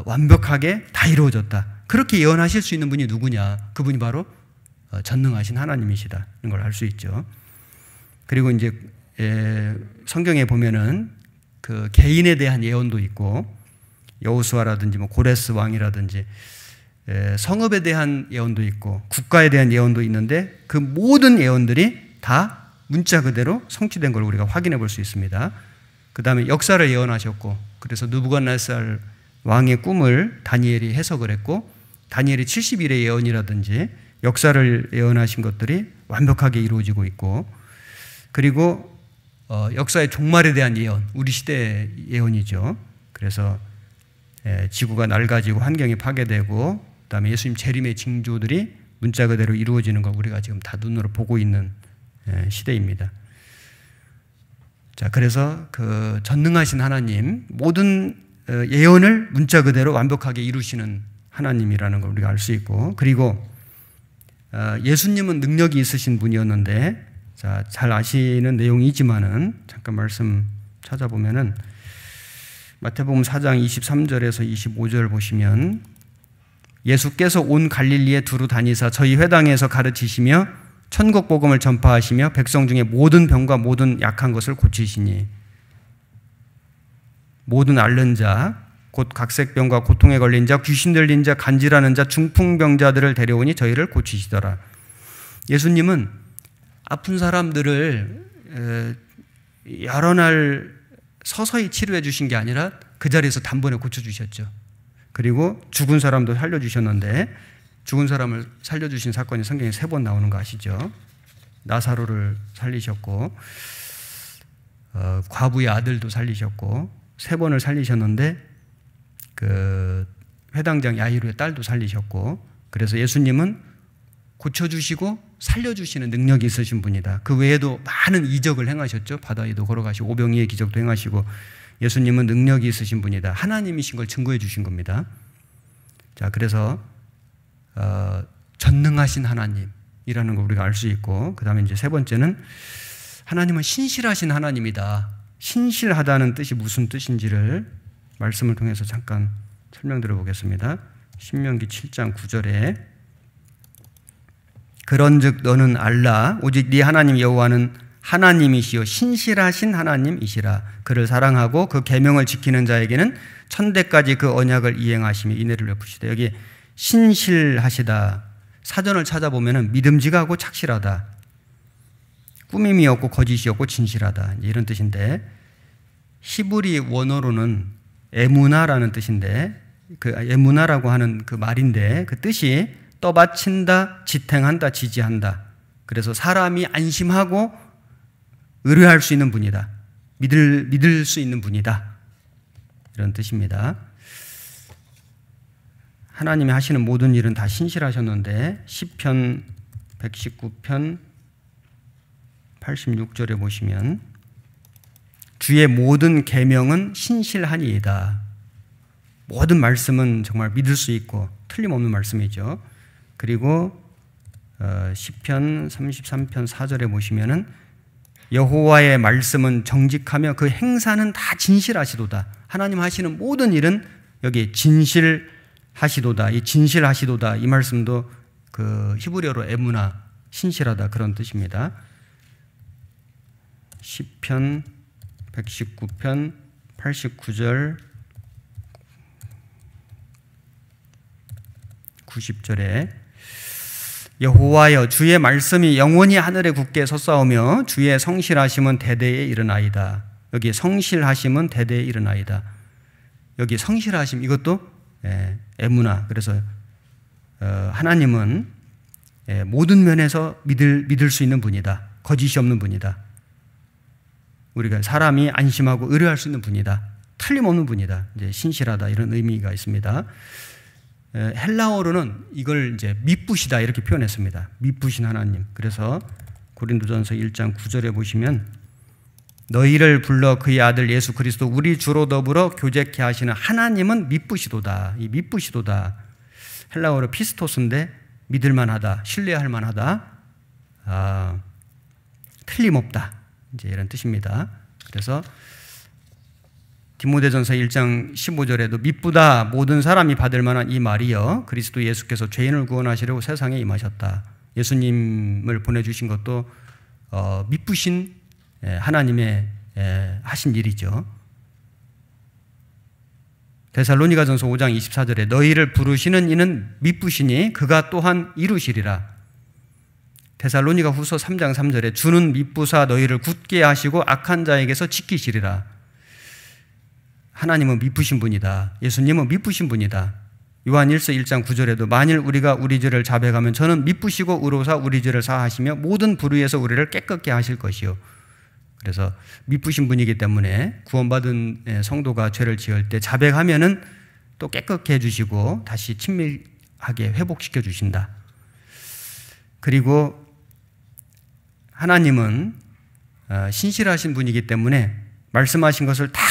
완벽하게 다 이루어졌다. 그렇게 예언하실 수 있는 분이 누구냐? 그분이 바로 전능하신 하나님이시다는 걸 알 수 있죠. 그리고 이제 성경에 보면은 그 개인에 대한 예언도 있고 여호수아라든지 뭐 고레스 왕이라든지 성읍에 대한 예언도 있고 국가에 대한 예언도 있는데 그 모든 예언들이 다 문자 그대로 성취된 걸 우리가 확인해 볼 수 있습니다. 그 다음에 역사를 예언하셨고 그래서 느부갓네살 왕의 꿈을 다니엘이 해석을 했고 다니엘이 70일의 예언이라든지 역사를 예언하신 것들이 완벽하게 이루어지고 있고 그리고 역사의 종말에 대한 예언, 우리 시대의 예언이죠. 그래서 지구가 낡아지고 환경이 파괴되고 그다음에 예수님 재림의 징조들이 문자 그대로 이루어지는 걸 우리가 지금 다 눈으로 보고 있는 시대입니다. 자, 그래서 그 전능하신 하나님, 모든 예언을 문자 그대로 완벽하게 이루시는 하나님이라는 걸 우리가 알 수 있고 그리고 예수님은 능력이 있으신 분이었는데 자, 잘 아시는 내용이지만은 잠깐 말씀 찾아보면은 마태복음 4장 23절에서 25절 보시면 예수께서 온 갈릴리에 두루 다니사 저희 회당에서 가르치시며 천국 복음을 전파하시며 백성 중에 모든 병과 모든 약한 것을 고치시니 모든 앓는 자 곧 각색병과 고통에 걸린 자 귀신 들린 자 간질하는 자 중풍병자들을 데려오니 저희를 고치시더라. 예수님은 아픈 사람들을 여러 날 서서히 치료해 주신 게 아니라 그 자리에서 단번에 고쳐주셨죠. 그리고 죽은 사람도 살려주셨는데 죽은 사람을 살려주신 사건이 성경에 3번 나오는 거 아시죠? 나사로를 살리셨고 과부의 아들도 살리셨고 3번을 살리셨는데 그 회당장 야이로의 딸도 살리셨고 그래서 예수님은 고쳐주시고 살려주시는 능력이 있으신 분이다. 그 외에도 많은 이적을 행하셨죠. 바다 위도 걸어가시고 오병이의 기적도 행하시고 예수님은 능력이 있으신 분이다. 하나님이신 걸 증거해 주신 겁니다. 자, 그래서 전능하신 하나님이라는 걸 우리가 알 수 있고 그 다음에 이제 3번째는 하나님은 신실하신 하나님이다. 신실하다는 뜻이 무슨 뜻인지를 말씀을 통해서 잠깐 설명드려 보겠습니다. 신명기 7장 9절에 그런즉 너는 알라 오직 네 하나님 여호와는 하나님이시요 신실하신 하나님이시라. 그를 사랑하고 그 계명을 지키는 자에게는 천대까지 그 언약을 이행하시며 인애를 베푸시되, 여기 신실하시다, 사전을 찾아보면 믿음직하고 착실하다, 꾸밈이 없고 거짓이 없고 진실하다, 이런 뜻인데, 히브리 원어로는 에무나라는 뜻인데, 그 에무나라고 하는 그 말인데, 그 뜻이 떠받친다, 지탱한다, 지지한다. 그래서 사람이 안심하고 의뢰할 수 있는 분이다, 믿을 수 있는 분이다, 이런 뜻입니다. 하나님이 하시는 모든 일은 다 신실하셨는데, 시편 119편 86절에 보시면 주의 모든 계명은 신실하니이다. 모든 말씀은 정말 믿을 수 있고 틀림없는 말씀이죠. 그리고 시편 33편 4절에 보시면은 여호와의 말씀은 정직하며 그 행사는 다 진실하시도다. 하나님 하시는 모든 일은 여기 진실하시도다, 이 진실하시도다, 이 말씀도 그 히브리어로 에무나, 신실하다, 그런 뜻입니다. 시편 119편 89절 90절에 여호와여 주의 말씀이 영원히 하늘에 굳게 섰사오며 주의 성실하심은 대대에 이르나이다. 여기 성실하심은 대대에 이르나이다. 여기 성실하심, 이것도 에무나. 그래서 하나님은 모든 면에서 믿을 수 있는 분이다, 거짓이 없는 분이다, 우리가 사람이 안심하고 의뢰할 수 있는 분이다, 틀림없는 분이다, 이제 신실하다, 이런 의미가 있습니다. 헬라어로는 이걸 이제 미쁘시다 이렇게 표현했습니다. 미쁘신 하나님. 그래서 고린도전서 1장 9절에 보시면 너희를 불러 그의 아들 예수 그리스도 우리 주로 더불어 교제케 하시는 하나님은 미쁘시도다. 이 미쁘시도다, 헬라어로 피스토스인데 믿을만하다, 신뢰할 만하다, 틀림없다, 이제 이런 뜻입니다. 그래서 디모데전서 1장 15절에도 미쁘다 모든 사람이 받을 만한 이 말이여 그리스도 예수께서 죄인을 구원하시려고 세상에 임하셨다. 예수님을 보내주신 것도 미쁘신 하나님의 하신 일이죠. 데살로니가전서 5장 24절에 너희를 부르시는 이는 미쁘시니 그가 또한 이루시리라. 데살로니가 후서 3장 3절에 주는 미쁘사 너희를 굳게 하시고 악한 자에게서 지키시리라. 하나님은 미쁘신 분이다. 예수님은 미쁘신 분이다. 요한 1서 1장 9절에도 만일 우리가 우리 죄를 자백하면 저는 미쁘시고 의로사 우리 죄를 사하시며 모든 불의에서 우리를 깨끗게 하실 것이요. 그래서 미쁘신 분이기 때문에 구원받은 성도가 죄를 지을 때 자백하면은 또 깨끗게 해주시고 다시 친밀하게 회복시켜 주신다. 그리고 하나님은 신실하신 분이기 때문에 말씀하신 것을 다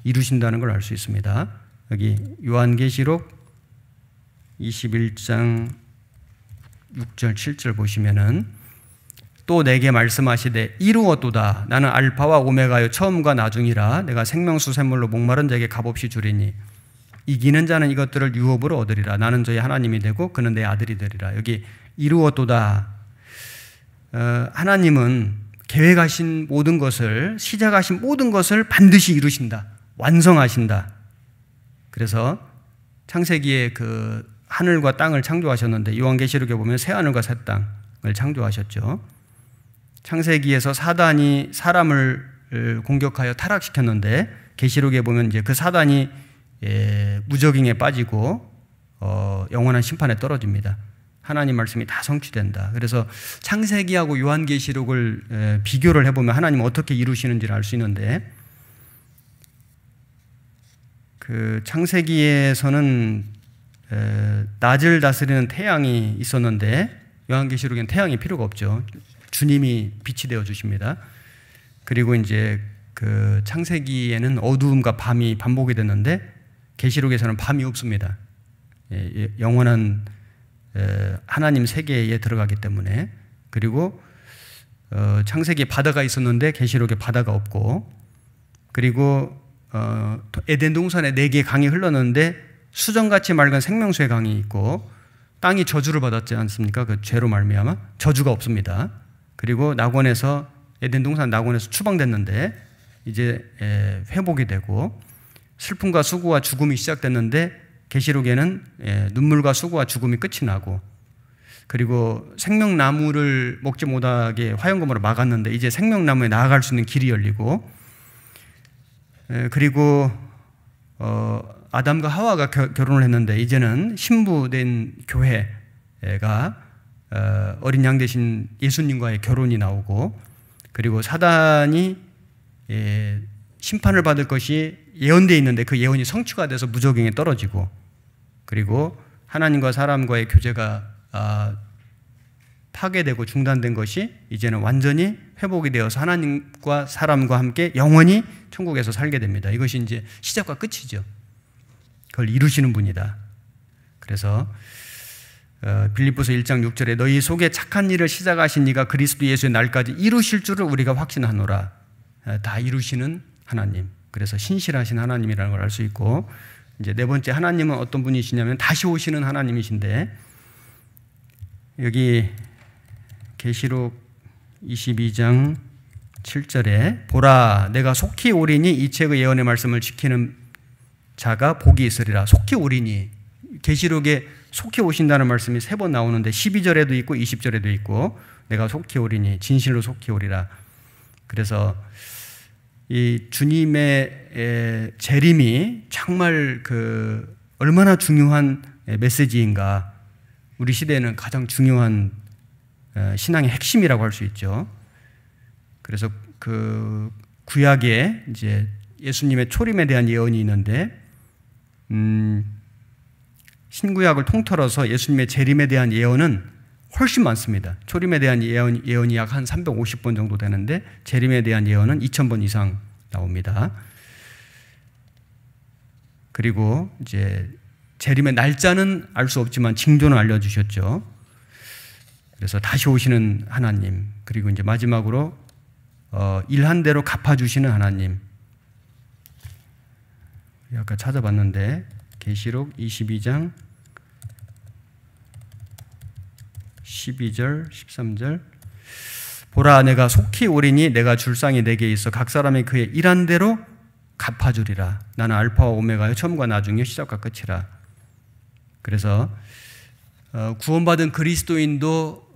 이루신다는 걸 알 수 있습니다. 여기 요한계시록 21장 6절 7절 보시면은 또 내게 말씀하시되 이루었도다. 나는 알파와 오메가요 처음과 나중이라. 내가 생명수 샘물로 목마른 자에게 값없이 주리니 이기는 자는 이것들을 유업으로 얻으리라. 나는 저희 하나님이 되고 그는 내 아들이 되리라. 여기 이루었도다. 하나님은 계획하신 모든 것을, 시작하신 모든 것을 반드시 이루신다, 완성하신다. 그래서 창세기에 그 하늘과 땅을 창조하셨는데 요한계시록에 보면 새 하늘과 새 땅을 창조하셨죠. 창세기에서 사단이 사람을 공격하여 타락시켰는데 계시록에 보면 이제 그 사단이 무적행에 빠지고 영원한 심판에 떨어집니다. 하나님 말씀이 다 성취된다. 그래서 창세기하고 요한계시록을 비교를 해보면 하나님은 어떻게 이루시는지를 알 수 있는데, 그 창세기에서는 낮을 다스리는 태양이 있었는데 요한계시록엔 태양이 필요가 없죠. 주님이 빛이 되어 주십니다. 그리고 이제 그 창세기에는 어두움과 밤이 반복이 됐는데 계시록에서는 밤이 없습니다. 영원한 하나님 세계에 들어가기 때문에. 그리고 창세기에 바다가 있었는데 계시록에 바다가 없고, 그리고 에덴 동산에 4개의 강이 흘렀는데 수정같이 맑은 생명수의 강이 있고, 땅이 저주를 받았지 않습니까? 그 죄로 말미암아 저주가 없습니다. 그리고 낙원에서 에덴 동산 낙원에서 추방됐는데 이제 회복이 되고, 슬픔과 수고와 죽음이 시작됐는데 계시록에는 눈물과 수고와 죽음이 끝이 나고, 그리고 생명나무를 먹지 못하게 화염검으로 막았는데 이제 생명나무에 나아갈 수 있는 길이 열리고, 그리고 아담과 하와가 결혼을 했는데 이제는 신부된 교회가 어린 양 대신 예수님과의 결혼이 나오고, 그리고 사단이 심판을 받을 것이 예언되어 있는데 그 예언이 성취가 돼서 무적행에 떨어지고, 그리고 하나님과 사람과의 교제가 파괴되고 중단된 것이 이제는 완전히 회복이 되어서 하나님과 사람과 함께 영원히 천국에서 살게 됩니다. 이것이 이제 시작과 끝이죠. 그걸 이루시는 분이다. 그래서 빌립보서 1장 6절에 너희 속에 착한 일을 시작하신 이가 그리스도 예수의 날까지 이루실 줄을 우리가 확신하노라. 다 이루시는 하나님. 그래서 신실하신 하나님이라는 걸 알 수 있고, 이제 네 번째 하나님은 어떤 분이시냐면 다시 오시는 하나님이신데, 여기 계시록 22장 7절에 보라 내가 속히 오리니 이 책의 예언의 말씀을 지키는 자가 복이 있으리라. 속히 오리니, 계시록에 속히 오신다는 말씀이 3번 나오는데 12절에도 있고 20절에도 있고, 내가 속히 오리니, 진실로 속히 오리라. 그래서 이 주님의 재림이 정말 얼마나 중요한 메시지인가, 우리 시대에는 가장 중요한 신앙의 핵심이라고 할 수 있죠. 그래서 그 구약에 이제 예수님의 초림에 대한 예언이 있는데, 신구약을 통틀어서 예수님의 재림에 대한 예언은 훨씬 많습니다. 초림에 대한 예언이 약 한 350번 정도 되는데 재림에 대한 예언은 2000번 이상 나옵니다. 그리고 이제 재림의 날짜는 알 수 없지만 징조는 알려주셨죠. 그래서 다시 오시는 하나님, 그리고 이제 마지막으로 일한 대로 갚아주시는 하나님. 아까 찾아봤는데 계시록 22장 12절 13절 보라 내가 속히 오리니 내가 줄 상이 내게 있어 각 사람이 그의 일한 대로 갚아주리라. 나는 알파와 오메가요 처음과 나중에 시작과 끝이라. 그래서 구원받은 그리스도인도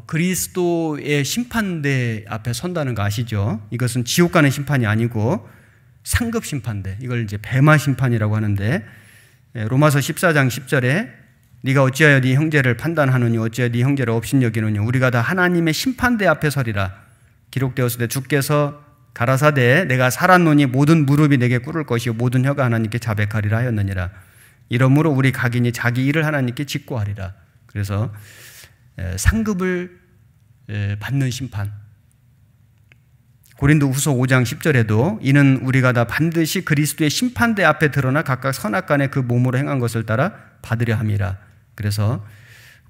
그리스도의 심판대 앞에 선다는 거 아시죠? 이것은 지옥 가는 심판이 아니고 상급 심판대, 이걸 이제 베마 심판이라고 하는데, 로마서 14장 10절에 네가 어찌하여 네 형제를 판단하느니 어찌하여 네 형제를 업신여기느니 우리가 다 하나님의 심판대 앞에 서리라. 기록되었을 때 주께서 가라사대 내가 살았노니 모든 무릎이 내게 꿇을 것이요 모든 혀가 하나님께 자백하리라 하였느니라. 이러므로 우리 각인이 자기 일을 하나님께 직고하리라. 그래서 상급을 받는 심판. 고린도후서 5장 10절에도 이는 우리가 다 반드시 그리스도의 심판대 앞에 드러나 각각 선악간에 그 몸으로 행한 것을 따라 받으려 함이라. 그래서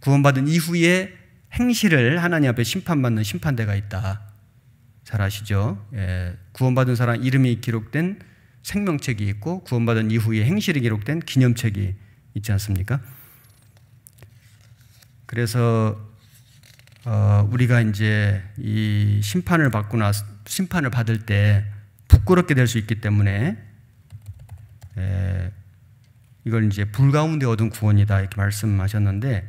구원받은 이후에 행실을 하나님 앞에 심판받는 심판대가 있다. 잘 아시죠? 구원받은 사람 이름이 기록된 생명책이 있고 구원받은 이후에 행실이 기록된 기념책이 있지 않습니까? 그래서 우리가 이제 이 심판을 받을 때 부끄럽게 될 수 있기 때문에 이걸 이제 불 가운데 얻은 구원이다 이렇게 말씀하셨는데,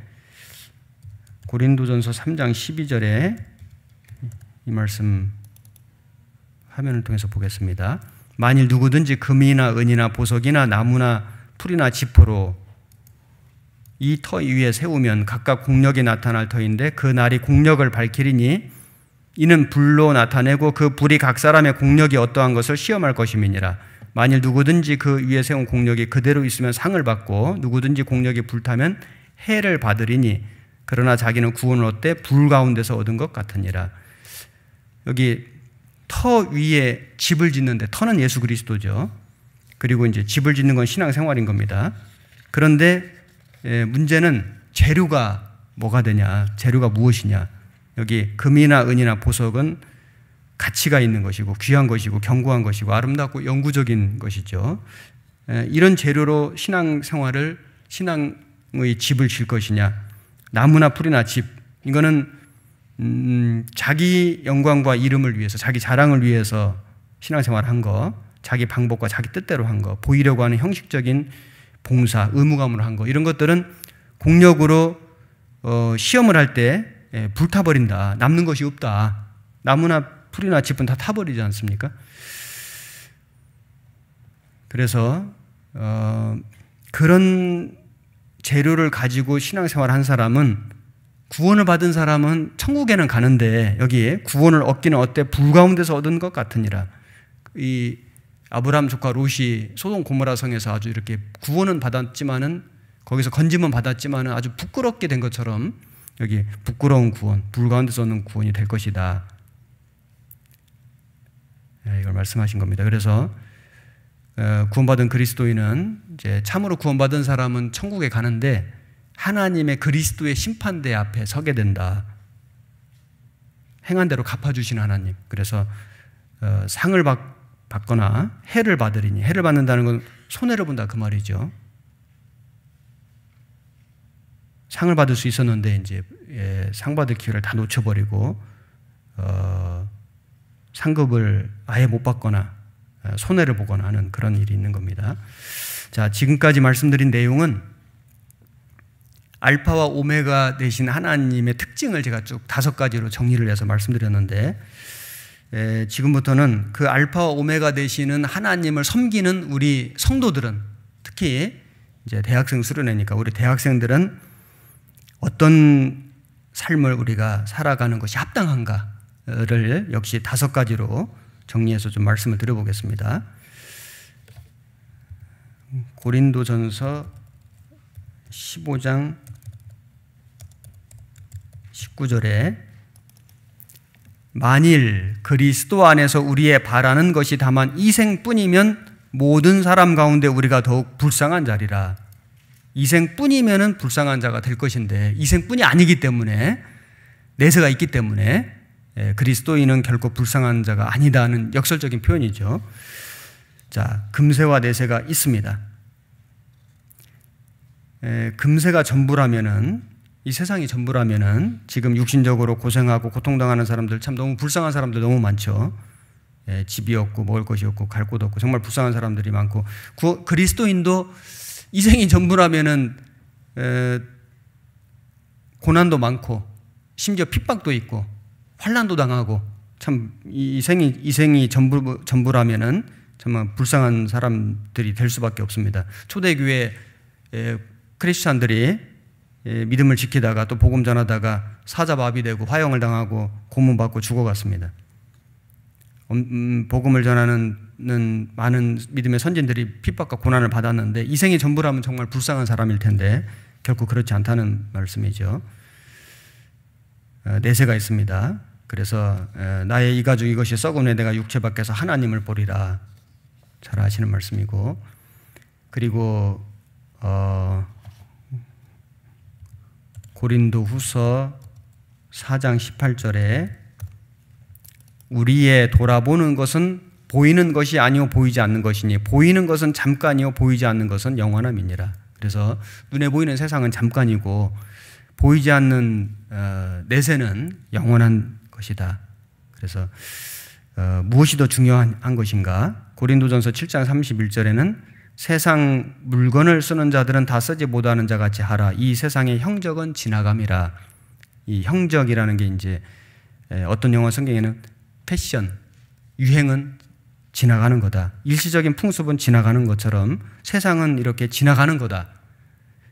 고린도전서 3장 12절에 이 말씀 화면을 통해서 보겠습니다. 만일 누구든지 금이나 은이나 보석이나 나무나 풀이나 지퍼로 이 터 위에 세우면 각각 공력이 나타날 터인데 그 날이 공력을 밝히리니 이는 불로 나타내고 그 불이 각 사람의 공력이 어떠한 것을 시험할 것임이니라. 만일 누구든지 그 위에 세운 공력이 그대로 있으면 상을 받고 누구든지 공력이 불타면 해를 받으리니 그러나 자기는 구원을 얻되 불 가운데서 얻은 것 같으니라. 여기 터 위에 집을 짓는데, 터는 예수 그리스도죠. 그리고 이제 집을 짓는 건 신앙생활인 겁니다. 그런데 문제는 재료가 뭐가 되냐, 재료가 무엇이냐. 여기 금이나 은이나 보석은 가치가 있는 것이고 귀한 것이고 견고한 것이고 아름답고 영구적인 것이죠. 이런 재료로 신앙생활을, 신앙의 집을 질 것이냐. 나무나 풀이나 집, 이거는 자기 영광과 이름을 위해서, 자기 자랑을 위해서 신앙생활을 한 거, 자기 방법과 자기 뜻대로 한 거, 보이려고 하는 형식적인 봉사, 의무감으로 한 거, 이런 것들은 공력으로 시험을 할 때 불타버린다. 남는 것이 없다. 나무나 풀이나 짚은 다 타버리지 않습니까? 그래서 그런 재료를 가지고 신앙생활을 한 사람은, 구원을 받은 사람은 천국에는 가는데 여기에 구원을 얻기는 어때? 불 가운데서 얻은 것 같으니라. 이 아브라함 조카 롯이 소돔 고모라 성에서 아주 이렇게 구원은 받았지만은, 거기서 건짐은 받았지만은 아주 부끄럽게 된 것처럼 여기 부끄러운 구원, 불 가운데서 얻는 구원이 될 것이다. 이걸 말씀하신 겁니다. 그래서 구원받은 그리스도인은, 이제 참으로 구원받은 사람은 천국에 가는데 하나님의 그리스도의 심판대 앞에 서게 된다. 행한 대로 갚아주시는 하나님. 그래서 상을 받거나 해를 받으리니, 해를 받는다는 건 손해를 본다 그 말이죠. 상을 받을 수 있었는데 이제 상 받을 기회를 다 놓쳐버리고 상급을 아예 못 받거나 손해를 보거나 하는 그런 일이 있는 겁니다. 자, 지금까지 말씀드린 내용은 알파와 오메가 되신 하나님의 특징을 제가 쭉 5가지로 정리를 해서 말씀드렸는데, 지금부터는 그 알파와 오메가 되시는 하나님을 섬기는 우리 성도들은, 특히 이제 대학생 수련회니까 우리 대학생들은 어떤 삶을 우리가 살아가는 것이 합당한가를 역시 5가지로 정리해서 좀 말씀을 드려보겠습니다. 고린도전서 15장 19절에 만일 그리스도 안에서 우리의 바라는 것이 다만 이생뿐이면 모든 사람 가운데 우리가 더욱 불쌍한 자리라. 이생뿐이면은 불쌍한 자가 될 것인데, 이생뿐이 아니기 때문에, 내세가 있기 때문에 그리스도인은 결코 불쌍한 자가 아니다는 역설적인 표현이죠. 자, 금세와 내세가 있습니다. 금세가 전부라면은, 이 세상이 전부라면은 지금 육신적으로 고생하고 고통당하는 사람들, 참 너무 불쌍한 사람들 너무 많죠. 집이 없고 먹을 것이 없고 갈 곳 없고 정말 불쌍한 사람들이 많고, 그리스도인도 이생이 전부라면은 고난도 많고 심지어 핍박도 있고 환난도 당하고, 참 이생이 전부라면은 정말 불쌍한 사람들이 될 수밖에 없습니다. 초대교회 크리스찬들이 믿음을 지키다가 또 복음 전하다가 사자마비되고 화형을 당하고 고문받고 죽어갔습니다. 복음을 전하는 많은 믿음의 선진들이 핍박과 고난을 받았는데, 이생이 전부라면 정말 불쌍한 사람일 텐데 결코 그렇지 않다는 말씀이죠. 내세가 있습니다. 그래서 나의 이 가죽 이것이 썩은 내가 육체 밖에서 하나님을 보리라. 잘 아시는 말씀이고, 그리고 고린도 후서 4장 18절에 우리의 돌아보는 것은 보이는 것이 아니요 보이지 않는 것이니 보이는 것은 잠깐이요 보이지 않는 것은 영원함이니라. 그래서 눈에 보이는 세상은 잠깐이고 보이지 않는 내세는 영원한 것이다. 그래서 무엇이 더 중요한 것인가? 고린도전서 7장 31절에는 세상 물건을 쓰는 자들은 다 쓰지 못하는 자 같이 하라. 이 세상의 형적은 지나감이라. 이 형적이라는 게 이제 어떤 영어 성경에는 패션, 유행은 지나가는 거다. 일시적인 풍습은 지나가는 것처럼 세상은 이렇게 지나가는 거다.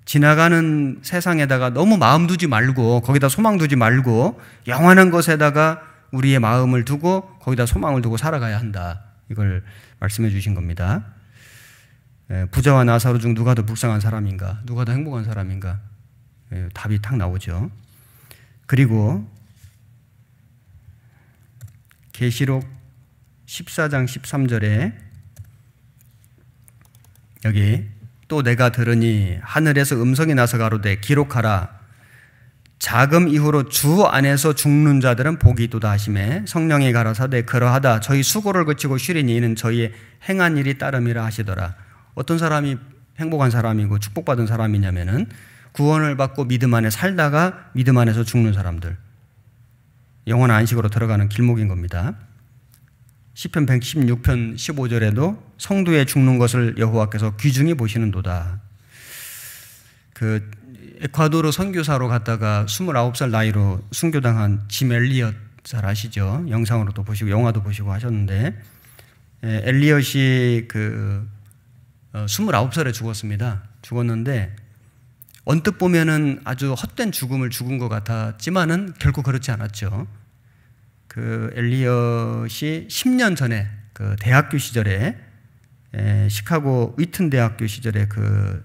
지나가는 세상에다가 너무 마음 두지 말고, 거기다 소망 두지 말고 영원한 것에다가 우리의 마음을 두고 거기다 소망을 두고 살아가야 한다. 이걸 말씀해 주신 겁니다. 부자와 나사로 중 누가 더 불쌍한 사람인가? 누가 더 행복한 사람인가? 답이 탁 나오죠. 그리고 계시록 14장 13절에 여기 또 내가 들으니 하늘에서 음성이 나서 가로되 기록하라. 자금 이후로 주 안에서 죽는 자들은 복이 있도다 하시매 성령이 가라사대 그러하다. 저희 수고를 그치고 쉬리니 이는 저희의 행한 일이 따름이라 하시더라. 어떤 사람이 행복한 사람이고 축복받은 사람이냐면은 구원을 받고 믿음 안에 살다가 믿음 안에서 죽는 사람들. 영원한 안식으로 들어가는 길목인 겁니다. 시편 116편 15절에도 성도의 죽는 것을 여호와께서 귀중히 보시는도다. 그 에콰도르 선교사로 갔다가 29살 나이로 순교당한 짐 엘리엇 잘 아시죠? 영상으로도 보시고 영화도 보시고 하셨는데, 엘리엇이 29살에 죽었는데 언뜻 보면은 아주 헛된 죽음을 죽은 것 같았지만은 결코 그렇지 않았죠. 그 엘리엇이 10년 전에 그 대학교 시절에 시카고 위튼 대학교 시절에 그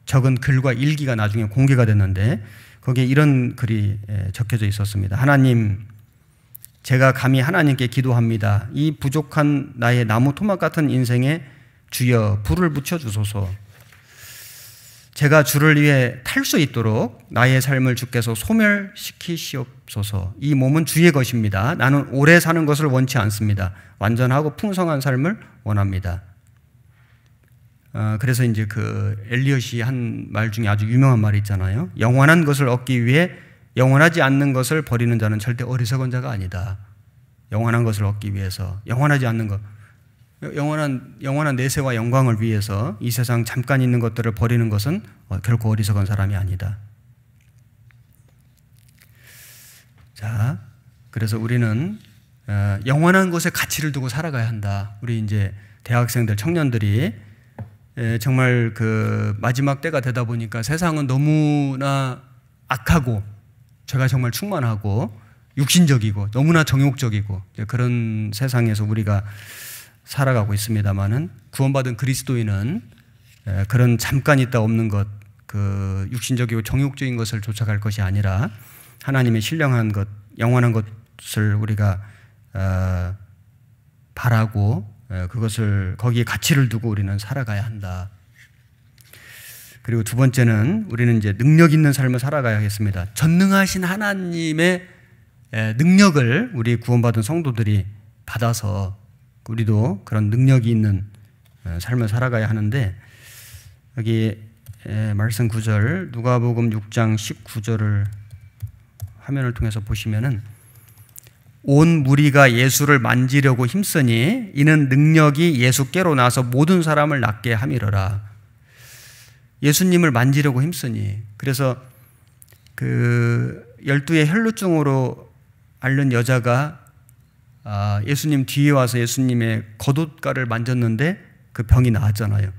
적은 글과 일기가 나중에 공개가 됐는데 거기에 이런 글이 적혀져 있었습니다. 하나님, 제가 감히 하나님께 기도합니다. 이 부족한 나의 나무 토막 같은 인생에 주여 불을 붙여주소서. 제가 주를 위해 탈 수 있도록 나의 삶을 주께서 소멸시키시옵소서. 이 몸은 주의 것입니다. 나는 오래 사는 것을 원치 않습니다. 완전하고 풍성한 삶을 원합니다. 그래서 이제 그 엘리엇이 한 말 중에 아주 유명한 말이 있잖아요. 영원한 것을 얻기 위해 영원하지 않는 것을 버리는 자는 절대 어리석은 자가 아니다. 영원한 것을 얻기 위해서, 영원하지 않는 것, 영원한 내세와 영광을 위해서 이 세상 잠깐 있는 것들을 버리는 것은 결코 어리석은 사람이 아니다. 자, 그래서 우리는 영원한 것에 가치를 두고 살아가야 한다. 우리 이제 대학생들, 청년들이 정말 그 마지막 때가 되다 보니까 세상은 너무나 악하고 죄가 정말 충만하고 육신적이고 너무나 정욕적이고 그런 세상에서 우리가 살아가고 있습니다만은, 구원받은 그리스도인은 그런 잠깐 있다 없는 것, 그 육신적이고 정욕적인 것을 쫓아갈 것이 아니라 하나님의 신령한 것, 영원한 것을 우리가 바라고 그것을 거기에 가치를 두고 우리는 살아가야 한다. 그리고 두 번째는 우리는 이제 능력 있는 삶을 살아가야겠습니다. 전능하신 하나님의 능력을 우리 구원받은 성도들이 받아서 우리도 그런 능력이 있는 삶을 살아가야 하는데, 여기 말씀 9절, 누가복음 6장 19절을 화면을 통해서 보시면은, 온 무리가 예수를 만지려고 힘쓰니 이는 능력이 예수께로 나서 모든 사람을 낫게 함이러라. 예수님을 만지려고 힘쓰니, 그래서 그 12의 혈루증으로 앓는 여자가 예수님 뒤에 와서 예수님의 겉옷가를 만졌는데 그 병이 나았잖아요.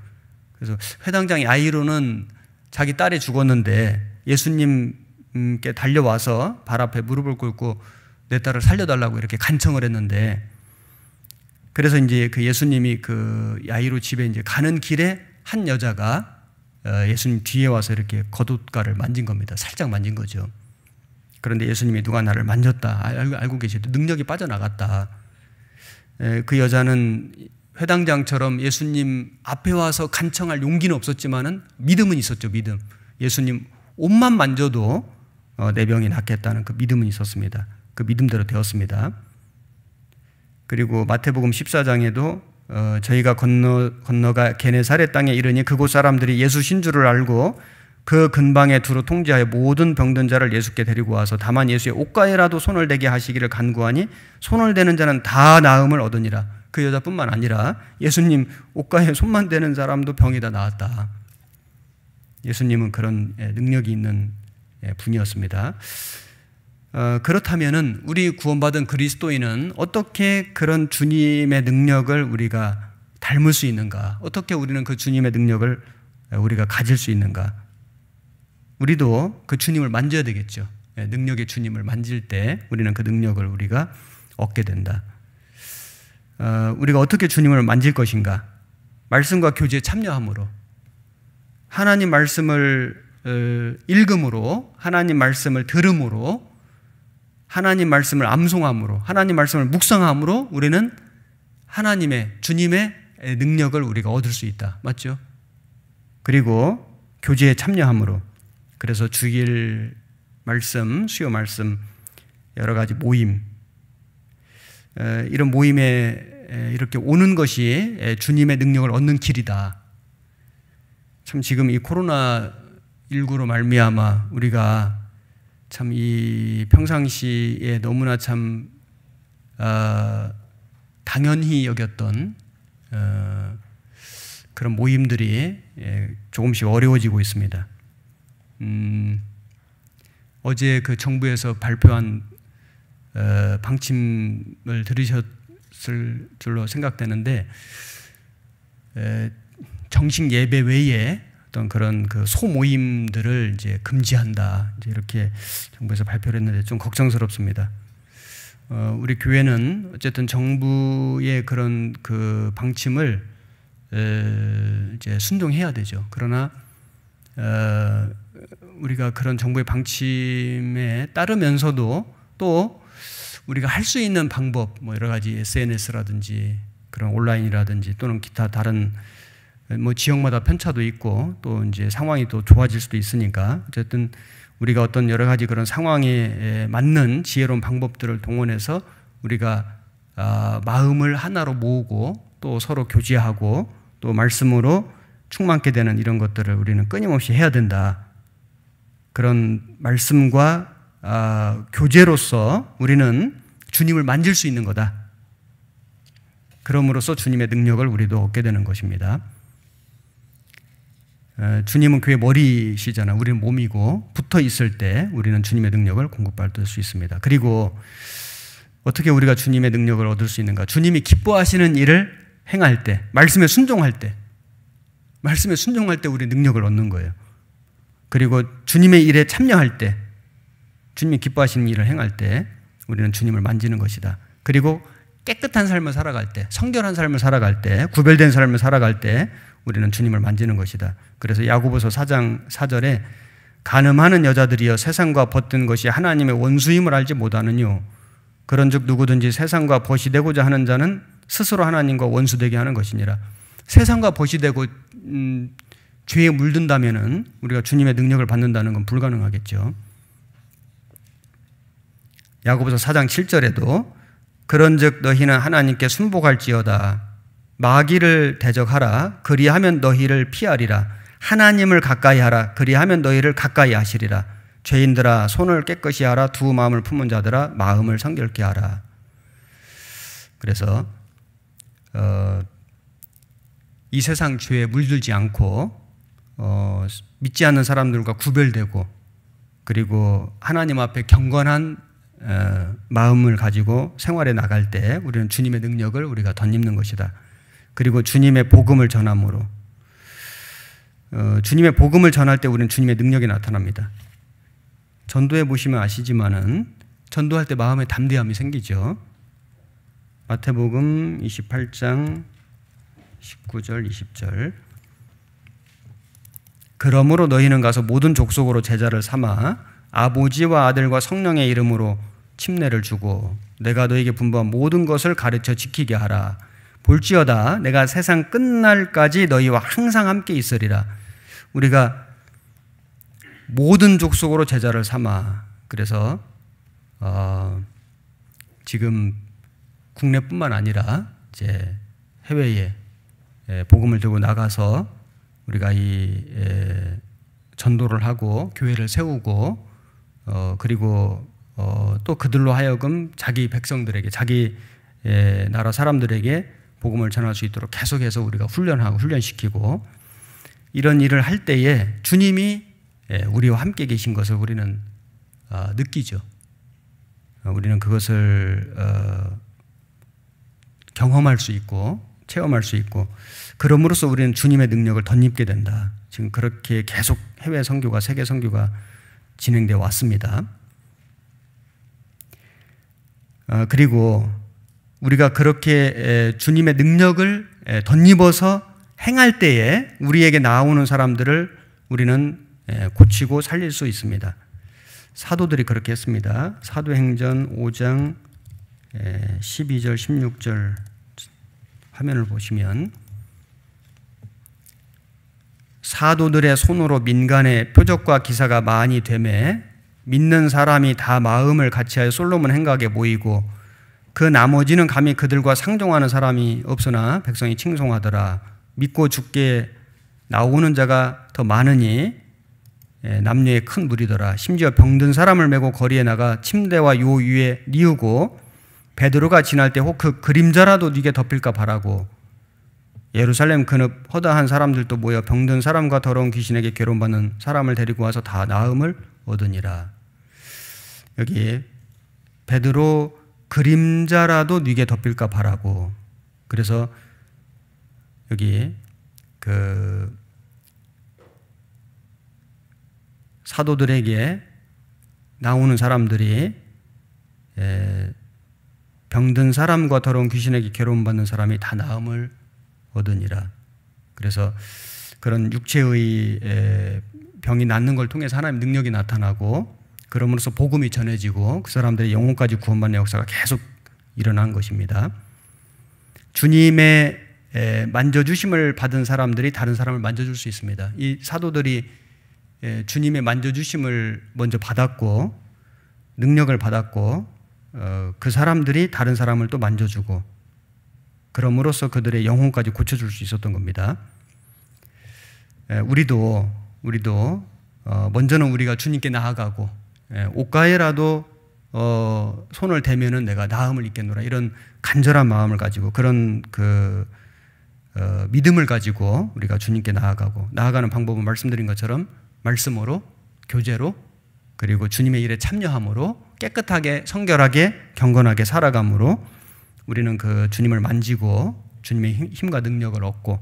그래서 회당장 야이로는 자기 딸이 죽었는데 예수님께 달려와서 발 앞에 무릎을 꿇고 내 딸을 살려달라고 이렇게 간청을 했는데, 그래서 이제 그 예수님이 그 야이로 집에 이제 가는 길에 한 여자가 예수님 뒤에 와서 이렇게 겉옷가를 만진 겁니다. 살짝 만진 거죠. 그런데 예수님이 누가 나를 만졌다, 알고 계시도 능력이 빠져나갔다. 그 여자는 회당장처럼 예수님 앞에 와서 간청할 용기는 없었지만은 믿음은 있었죠. 믿음. 예수님 옷만 만져도 내 병이 낫겠다는 그 믿음은 있었습니다. 그 믿음대로 되었습니다. 그리고 마태복음 14장에도 저희가 건너가 게네사렛 땅에 이르니 그곳 사람들이 예수 신주를 알고 그 근방에 두루 통제하여 모든 병든 자를 예수께 데리고 와서 다만 예수의 옷가에라도 손을 대게 하시기를 간구하니 손을 대는 자는 다 나음을 얻으니라. 그 여자뿐만 아니라 예수님 옷가에 손만 대는 사람도 병이 다 나았다. 예수님은 그런 능력이 있는 분이었습니다. 그렇다면은 우리 구원받은 그리스도인은 어떻게 그런 주님의 능력을 우리가 닮을 수 있는가? 어떻게 우리는 그 주님의 능력을 우리가 가질 수 있는가? 우리도 그 주님을 만져야 되겠죠. 능력의 주님을 만질 때 우리는 그 능력을 우리가 얻게 된다. 우리가 어떻게 주님을 만질 것인가? 말씀과 교제에 참여함으로, 하나님 말씀을 읽음으로, 하나님 말씀을 들음으로, 하나님 말씀을 암송함으로, 하나님 말씀을 묵상함으로 우리는 하나님의, 주님의 능력을 우리가 얻을 수 있다. 맞죠? 그리고 교제에 참여함으로, 그래서 주일 말씀, 수요 말씀, 여러 가지 모임, 이런 모임에 이렇게 오는 것이 주님의 능력을 얻는 길이다. 참 지금 이 코로나19로 말미암아 우리가 참 이 평상시에 너무나 참 당연히 여겼던 그런 모임들이 조금씩 어려워지고 있습니다. 어제 그 정부에서 발표한 방침을 들으셨을 줄로 생각되는데, 정식 예배 외에 어떤 그런 그 소모임들을 이제 금지한다, 이제 이렇게 정부에서 발표를 했는데 좀 걱정스럽습니다. 우리 교회는 어쨌든 정부의 그런 그 방침을 이제 순종해야 되죠. 그러나 우리가 그런 정부의 방침에 따르면서도 또 우리가 할 수 있는 방법, 뭐 여러 가지 SNS라든지 그런 온라인이라든지 또는 기타 다른 뭐 지역마다 편차도 있고 또 이제 상황이 또 좋아질 수도 있으니까 어쨌든 우리가 어떤 여러 가지 그런 상황에 맞는 지혜로운 방법들을 동원해서 우리가 마음을 하나로 모으고 또 서로 교제하고 또 말씀으로 충만케 되는 이런 것들을 우리는 끊임없이 해야 된다. 그런 말씀과 교제로서 우리는 주님을 만질 수 있는 거다. 그럼으로써 주님의 능력을 우리도 얻게 되는 것입니다. 주님은 교회 머리시잖아. 우리는 몸이고 붙어 있을 때 우리는 주님의 능력을 공급받을 수 있습니다. 그리고 어떻게 우리가 주님의 능력을 얻을 수 있는가? 주님이 기뻐하시는 일을 행할 때, 말씀에 순종할 때 우리 능력을 얻는 거예요. 그리고 주님의 일에 참여할 때, 주님이 기뻐하시는 일을 행할 때 우리는 주님을 만지는 것이다. 그리고 깨끗한 삶을 살아갈 때, 성결한 삶을 살아갈 때, 구별된 삶을 살아갈 때 우리는 주님을 만지는 것이다. 그래서 야고보서 4장 4절에 간음하는 여자들이여 세상과 벗든 것이 하나님의 원수임을 알지 못하느뇨. 그런즉 누구든지 세상과 벗이 되고자 하는 자는 스스로 하나님과 원수되게 하는 것이니라. 세상과 벗이 되고 죄에 물든다면은 우리가 주님의 능력을 받는다는 건 불가능하겠죠. 야고보서 4장 7절에도 그런즉 너희는 하나님께 순복할지어다. 마귀를 대적하라. 그리하면 너희를 피하리라. 하나님을 가까이 하라. 그리하면 너희를 가까이 하시리라. 죄인들아 손을 깨끗이 하라. 두 마음을 품은 자들아 마음을 성결케 하라. 그래서 이 세상 죄에 물들지 않고 믿지 않는 사람들과 구별되고 그리고 하나님 앞에 경건한 마음을 가지고 생활에 나갈 때 우리는 주님의 능력을 우리가 덧입는 것이다. 그리고 주님의 복음을 전함으로 주님의 복음을 전할 때 우리는 주님의 능력이 나타납니다. 전도해 보시면 아시지만은 전도할 때 마음에 담대함이 생기죠. 마태복음 28장 19절 20절 그러므로 너희는 가서 모든 족속으로 제자를 삼아 아버지와 아들과 성령의 이름으로 침례를 주고 내가 너희에게 분부한 모든 것을 가르쳐 지키게 하라. 볼지어다 내가 세상 끝날까지 너희와 항상 함께 있으리라. 우리가 모든 족속으로 제자를 삼아 그래서 지금 국내뿐만 아니라 이제 해외에 복음을 들고 나가서 우리가 이 전도를 하고 교회를 세우고 그리고 또 그들로 하여금 자기 백성들에게 자기 나라 사람들에게 복음을 전할 수 있도록 계속해서 우리가 훈련하고 훈련시키고 이런 일을 할 때에 주님이 우리와 함께 계신 것을 우리는 느끼죠. 우리는 그것을 경험할 수 있고 체험할 수 있고 그럼으로써 우리는 주님의 능력을 덧입게 된다. 지금 그렇게 계속 해외 선교가 세계 선교가 진행되어 왔습니다. 그리고 우리가 그렇게 주님의 능력을 덧입어서 행할 때에 우리에게 나오는 사람들을 우리는 고치고 살릴 수 있습니다. 사도들이 그렇게 했습니다. 사도행전 5장 12절 16절 화면을 보시면 사도들의 손으로 민간에 표적과 기사가 많이 되매 믿는 사람이 다 마음을 같이하여 솔로몬 행각에 모이고 그 나머지는 감히 그들과 상종하는 사람이 없으나 백성이 칭송하더라. 믿고 죽게 나오는 자가 더 많으니 남녀의 큰 무리더라. 심지어 병든 사람을 메고 거리에 나가 침대와 요 위에 뉘우고 베드로가 지날 때 혹 그 그림자라도 네게 덮일까 바라고 예루살렘 근읍 허다한 사람들도 모여 병든 사람과 더러운 귀신에게 괴로움받는 사람을 데리고 와서 다 나음을 얻으니라. 여기 베드로 그림자라도 네게 덮일까 바라고. 그래서 여기 그 사도들에게 나오는 사람들이 병든 사람과 더러운 귀신에게 괴로움받는 사람이 다 나음을 얻으니라. 그래서 그런 육체의 병이 낫는 걸 통해서 하나님의 능력이 나타나고 그럼으로써 복음이 전해지고 그 사람들의 영혼까지 구원받는 역사가 계속 일어난 것입니다. 주님의 만져주심을 받은 사람들이 다른 사람을 만져줄 수 있습니다. 이 사도들이 주님의 만져주심을 먼저 받았고 능력을 받았고 그 사람들이 다른 사람을 또 만져주고 그럼으로써 그들의 영혼까지 고쳐줄 수 있었던 겁니다. 우리도 먼저는 우리가 주님께 나아가고 옷가에라도 손을 대면은 내가 나음을 입겠노라 이런 간절한 마음을 가지고 그런 믿음을 가지고 우리가 주님께 나아가고 나아가는 방법은 말씀드린 것처럼 말씀으로 교제로 그리고 주님의 일에 참여함으로 깨끗하게 성결하게 경건하게 살아감으로 우리는 그 주님을 만지고 주님의 힘과 능력을 얻고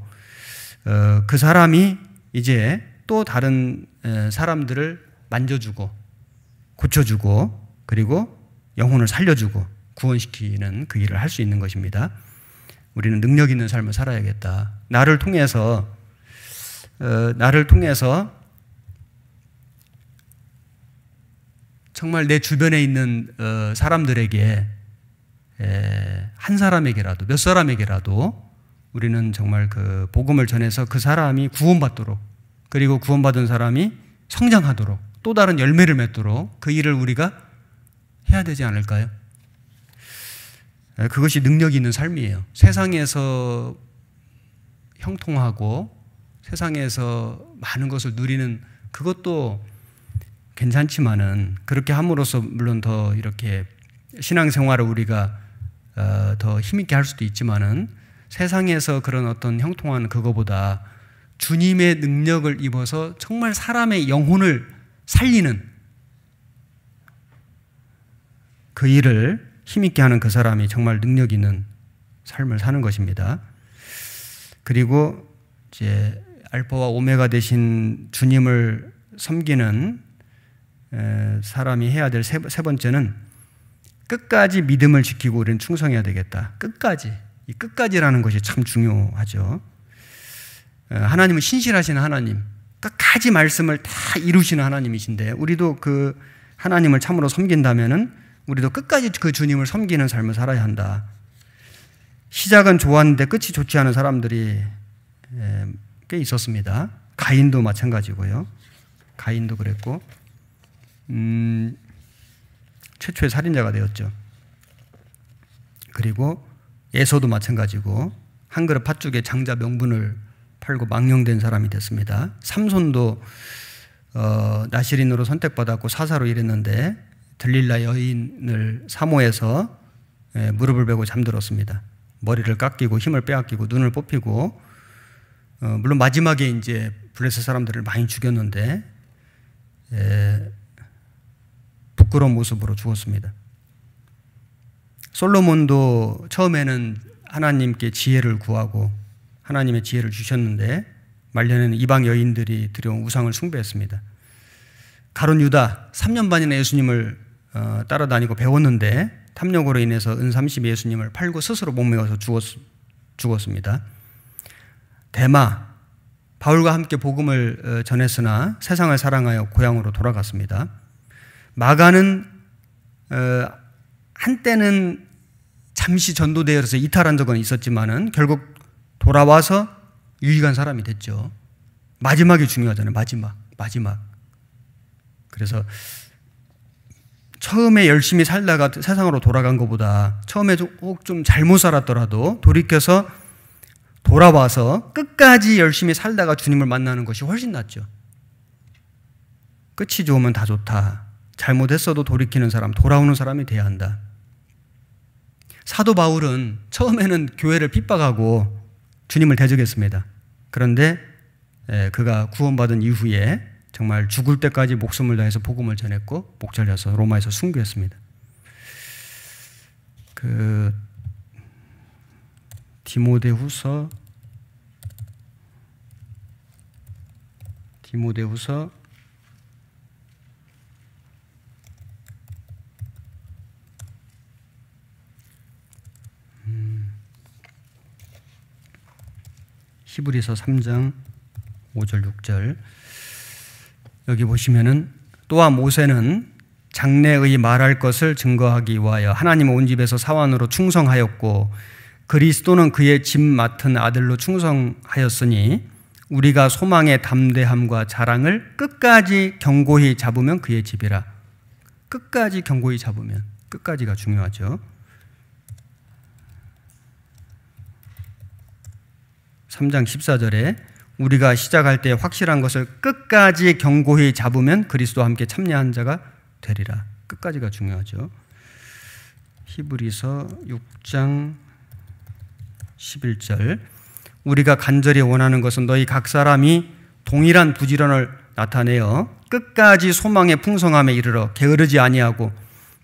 그 사람이 이제 또 다른 사람들을 만져주고 고쳐주고 그리고 영혼을 살려주고 구원시키는 그 일을 할 수 있는 것입니다. 우리는 능력 있는 삶을 살아야겠다. 나를 통해서 정말 내 주변에 있는 사람들에게 한 사람에게라도 몇 사람에게라도 우리는 정말 그 복음을 전해서 그 사람이 구원받도록 그리고 구원받은 사람이 성장하도록 또 다른 열매를 맺도록 그 일을 우리가 해야 되지 않을까요? 그것이 능력이 있는 삶이에요. 세상에서 형통하고 세상에서 많은 것을 누리는 그것도 괜찮지만은 그렇게 함으로써 물론 더 이렇게 신앙생활을 우리가 더 힘있게 할 수도 있지만은 세상에서 그런 어떤 형통한 그거보다 주님의 능력을 입어서 정말 사람의 영혼을 살리는 그 일을 힘있게 하는 그 사람이 정말 능력 있는 삶을 사는 것입니다. 그리고 이제 알파와 오메가 되신 주님을 섬기는 사람이 해야 될 세 번째는 끝까지 믿음을 지키고 우리는 충성해야 되겠다. 끝까지. 이 끝까지라는 것이 참 중요하죠. 하나님은 신실하신 하나님, 끝까지 말씀을 다 이루시는 하나님이신데 우리도 그 하나님을 참으로 섬긴다면은 우리도 끝까지 그 주님을 섬기는 삶을 살아야 한다. 시작은 좋았는데 끝이 좋지 않은 사람들이 꽤 있었습니다. 가인도 마찬가지고요. 가인도 그랬고 최초의 살인자가 되었죠. 그리고 에서도 마찬가지고 한 그릇 팥죽에 장자 명분을 팔고 망령된 사람이 됐습니다. 삼손도 나시린으로 선택받았고 사사로 일했는데 들릴라 여인을 사모해서 무릎을 베고 잠들었습니다. 머리를 깎이고 힘을 빼앗기고 눈을 뽑히고 물론 마지막에 이제 블레셋 사람들을 많이 죽였는데 부끄러운 모습으로 죽었습니다. 솔로몬도 처음에는 하나님께 지혜를 구하고 하나님의 지혜를 주셨는데 말년에는 이방 여인들이 들여온 우상을 숭배했습니다. 가룟 유다 3년 반이나 예수님을 따라다니고 배웠는데 탐욕으로 인해서 은30이 예수님을 팔고 스스로 목매어서 죽었습니다. 데마 바울과 함께 복음을 전했으나 세상을 사랑하여 고향으로 돌아갔습니다. 마가는 한때는 잠시 전도되어서 이탈한 적은 있었지만은 결국 돌아와서 유익한 사람이 됐죠. 마지막이 중요하잖아요. 마지막. 그래서 처음에 열심히 살다가 세상으로 돌아간 것보다 처음에 좀 잘못 살았더라도 돌이켜서 돌아와서 끝까지 열심히 살다가 주님을 만나는 것이 훨씬 낫죠. 끝이 좋으면 다 좋다. 잘못했어도 돌이키는 사람, 돌아오는 사람이 돼야 한다. 사도 바울은 처음에는 교회를 핍박하고 주님을 대적했습니다. 그런데 그가 구원받은 이후에 정말 죽을 때까지 목숨을 다해서 복음을 전했고 목 잘려서 로마에서 순교했습니다. 디모데후서 3장 5절 6절 여기 보시면은 또한 모세는 장래의 말할 것을 증거하기 위하여 하나님 온 집에서 사환으로 충성하였고 그리스도는 그의 집 맡은 아들로 충성하였으니 우리가 소망의 담대함과 자랑을 끝까지 견고히 잡으면 그의 집이라. 끝까지 견고히 잡으면, 끝까지가 중요하죠. 3장 14절에 우리가 시작할 때 확실한 것을 끝까지 견고히 잡으면 그리스도와 함께 참여한 자가 되리라. 끝까지가 중요하죠. 히브리서 6장 11절 우리가 간절히 원하는 것은 너희 각 사람이 동일한 부지런을 나타내어 끝까지 소망의 풍성함에 이르러 게으르지 아니하고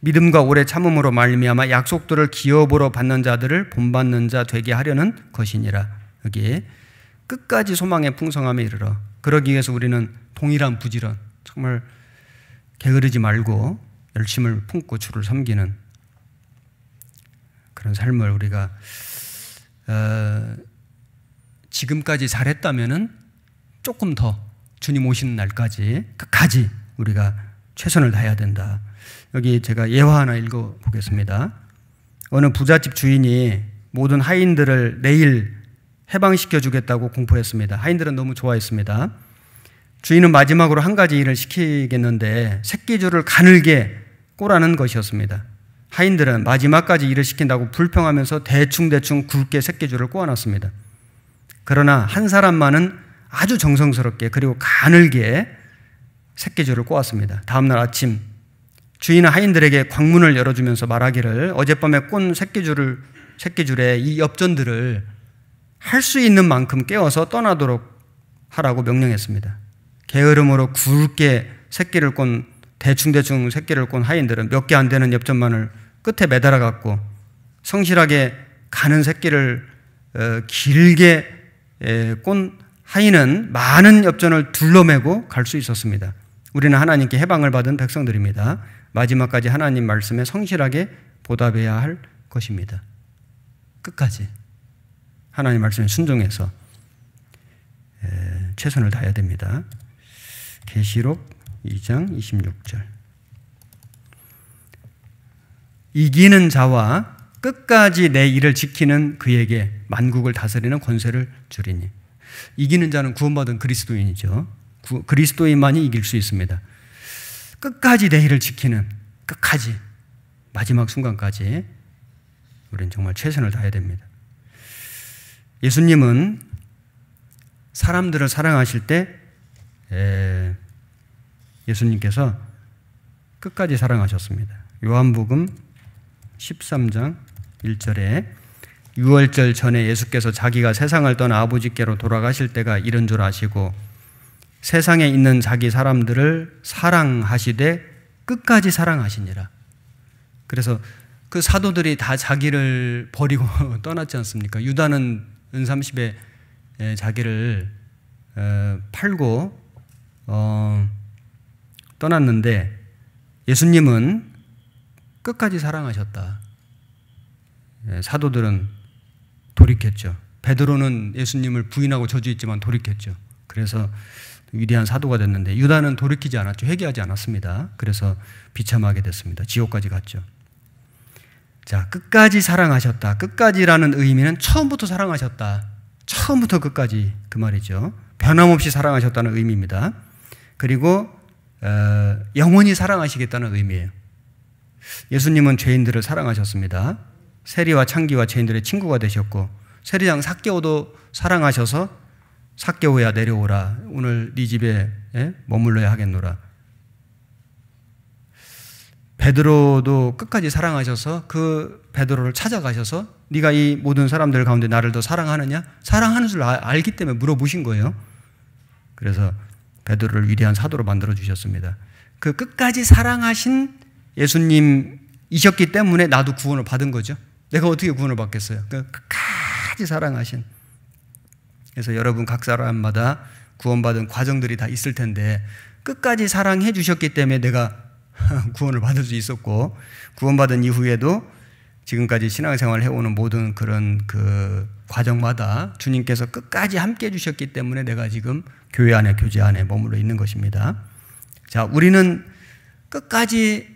믿음과 오래 참음으로 말미암아 약속들을 기업으로 받는 자들을 본받는 자 되게 하려는 것이니라. 여기에 끝까지 소망의 풍성함에 이르러, 그러기 위해서 우리는 동일한 부지런, 정말 게으르지 말고 열심을 품고 주를 섬기는 그런 삶을 우리가 지금까지 잘했다면은 조금 더 주님 오시는 날까지 끝까지 우리가 최선을 다해야 된다. 여기 제가 예화 하나 읽어보겠습니다. 어느 부잣집 주인이 모든 하인들을 내일 해방시켜 주겠다고 공포했습니다. 하인들은 너무 좋아했습니다. 주인은 마지막으로 한 가지 일을 시키겠는데 새끼줄을 가늘게 꼬라는 것이었습니다. 하인들은 마지막까지 일을 시킨다고 불평하면서 대충대충 굵게 새끼줄을 꼬아놨습니다. 그러나 한 사람만은 아주 정성스럽게 그리고 가늘게 새끼줄을 꼬았습니다. 다음날 아침 주인은 하인들에게 광문을 열어주면서 말하기를 어젯밤에 꼰 새끼줄에 이 엽전들을 할 수 있는 만큼 깨워서 떠나도록 하라고 명령했습니다. 게으름으로 굵게 새끼를 꼰 대충대충 새끼를 꼰 하인들은 몇 개 안 되는 엽전만을 끝에 매달아 갖고 성실하게 가는 새끼를 길게 꼰 하인은 많은 엽전을 둘러매고 갈 수 있었습니다. 우리는 하나님께 해방을 받은 백성들입니다. 마지막까지 하나님 말씀에 성실하게 보답해야 할 것입니다. 끝까지 하나님 말씀에 순종해서 최선을 다해야 됩니다. 계시록 2장 26절 이기는 자와 끝까지 내 일을 지키는 그에게 만국을 다스리는 권세를 주리니. 이기는 자는 구원받은 그리스도인이죠. 그리스도인만이 이길 수 있습니다. 끝까지 내 일을 지키는, 끝까지 마지막 순간까지 우리는 정말 최선을 다해야 됩니다. 예수님은 사람들을 사랑하실 때 예수님께서 끝까지 사랑하셨습니다. 요한복음 13장 1절에 유월절 전에 예수께서 자기가 세상을 떠나 아버지께로 돌아가실 때가 이른 줄 아시고 세상에 있는 자기 사람들을 사랑하시되 끝까지 사랑하시니라. 그래서 그 사도들이 다 자기를 버리고 떠났지 않습니까? 유다는 은삼십에 자기를 팔고 떠났는데 예수님은 끝까지 사랑하셨다. 사도들은 돌이켰죠. 베드로는 예수님을 부인하고 저주했지만 돌이켰죠. 그래서 위대한 사도가 됐는데 유다는 돌이키지 않았죠. 회개하지 않았습니다. 그래서 비참하게 됐습니다. 지옥까지 갔죠. 자, 끝까지 사랑하셨다. 끝까지라는 의미는 처음부터 사랑하셨다. 처음부터 끝까지 그 말이죠. 변함없이 사랑하셨다는 의미입니다. 그리고 영원히 사랑하시겠다는 의미예요. 예수님은 죄인들을 사랑하셨습니다. 세리와 창기와 죄인들의 친구가 되셨고 세리장 삭개오도 사랑하셔서 삭개오야 내려오라. 오늘 네 집에 머물러야 하겠노라. 베드로도 끝까지 사랑하셔서 그 베드로를 찾아가셔서 네가 이 모든 사람들 가운데 나를 더 사랑하느냐? 사랑하는 줄 알기 때문에 물어보신 거예요. 그래서 베드로를 위대한 사도로 만들어 주셨습니다. 그 끝까지 사랑하신 예수님이셨기 때문에 나도 구원을 받은 거죠. 내가 어떻게 구원을 받겠어요? 그 끝까지 사랑하신. 그래서 여러분 각 사람마다 구원받은 과정들이 다 있을 텐데 끝까지 사랑해 주셨기 때문에 내가 구원을 받을 수 있었고, 구원받은 이후에도 지금까지 신앙생활을 해오는 모든 그런 그 과정마다 주님께서 끝까지 함께 해주셨기 때문에 내가 지금 교회 안에, 교제 안에 머물러 있는 것입니다. 자, 우리는 끝까지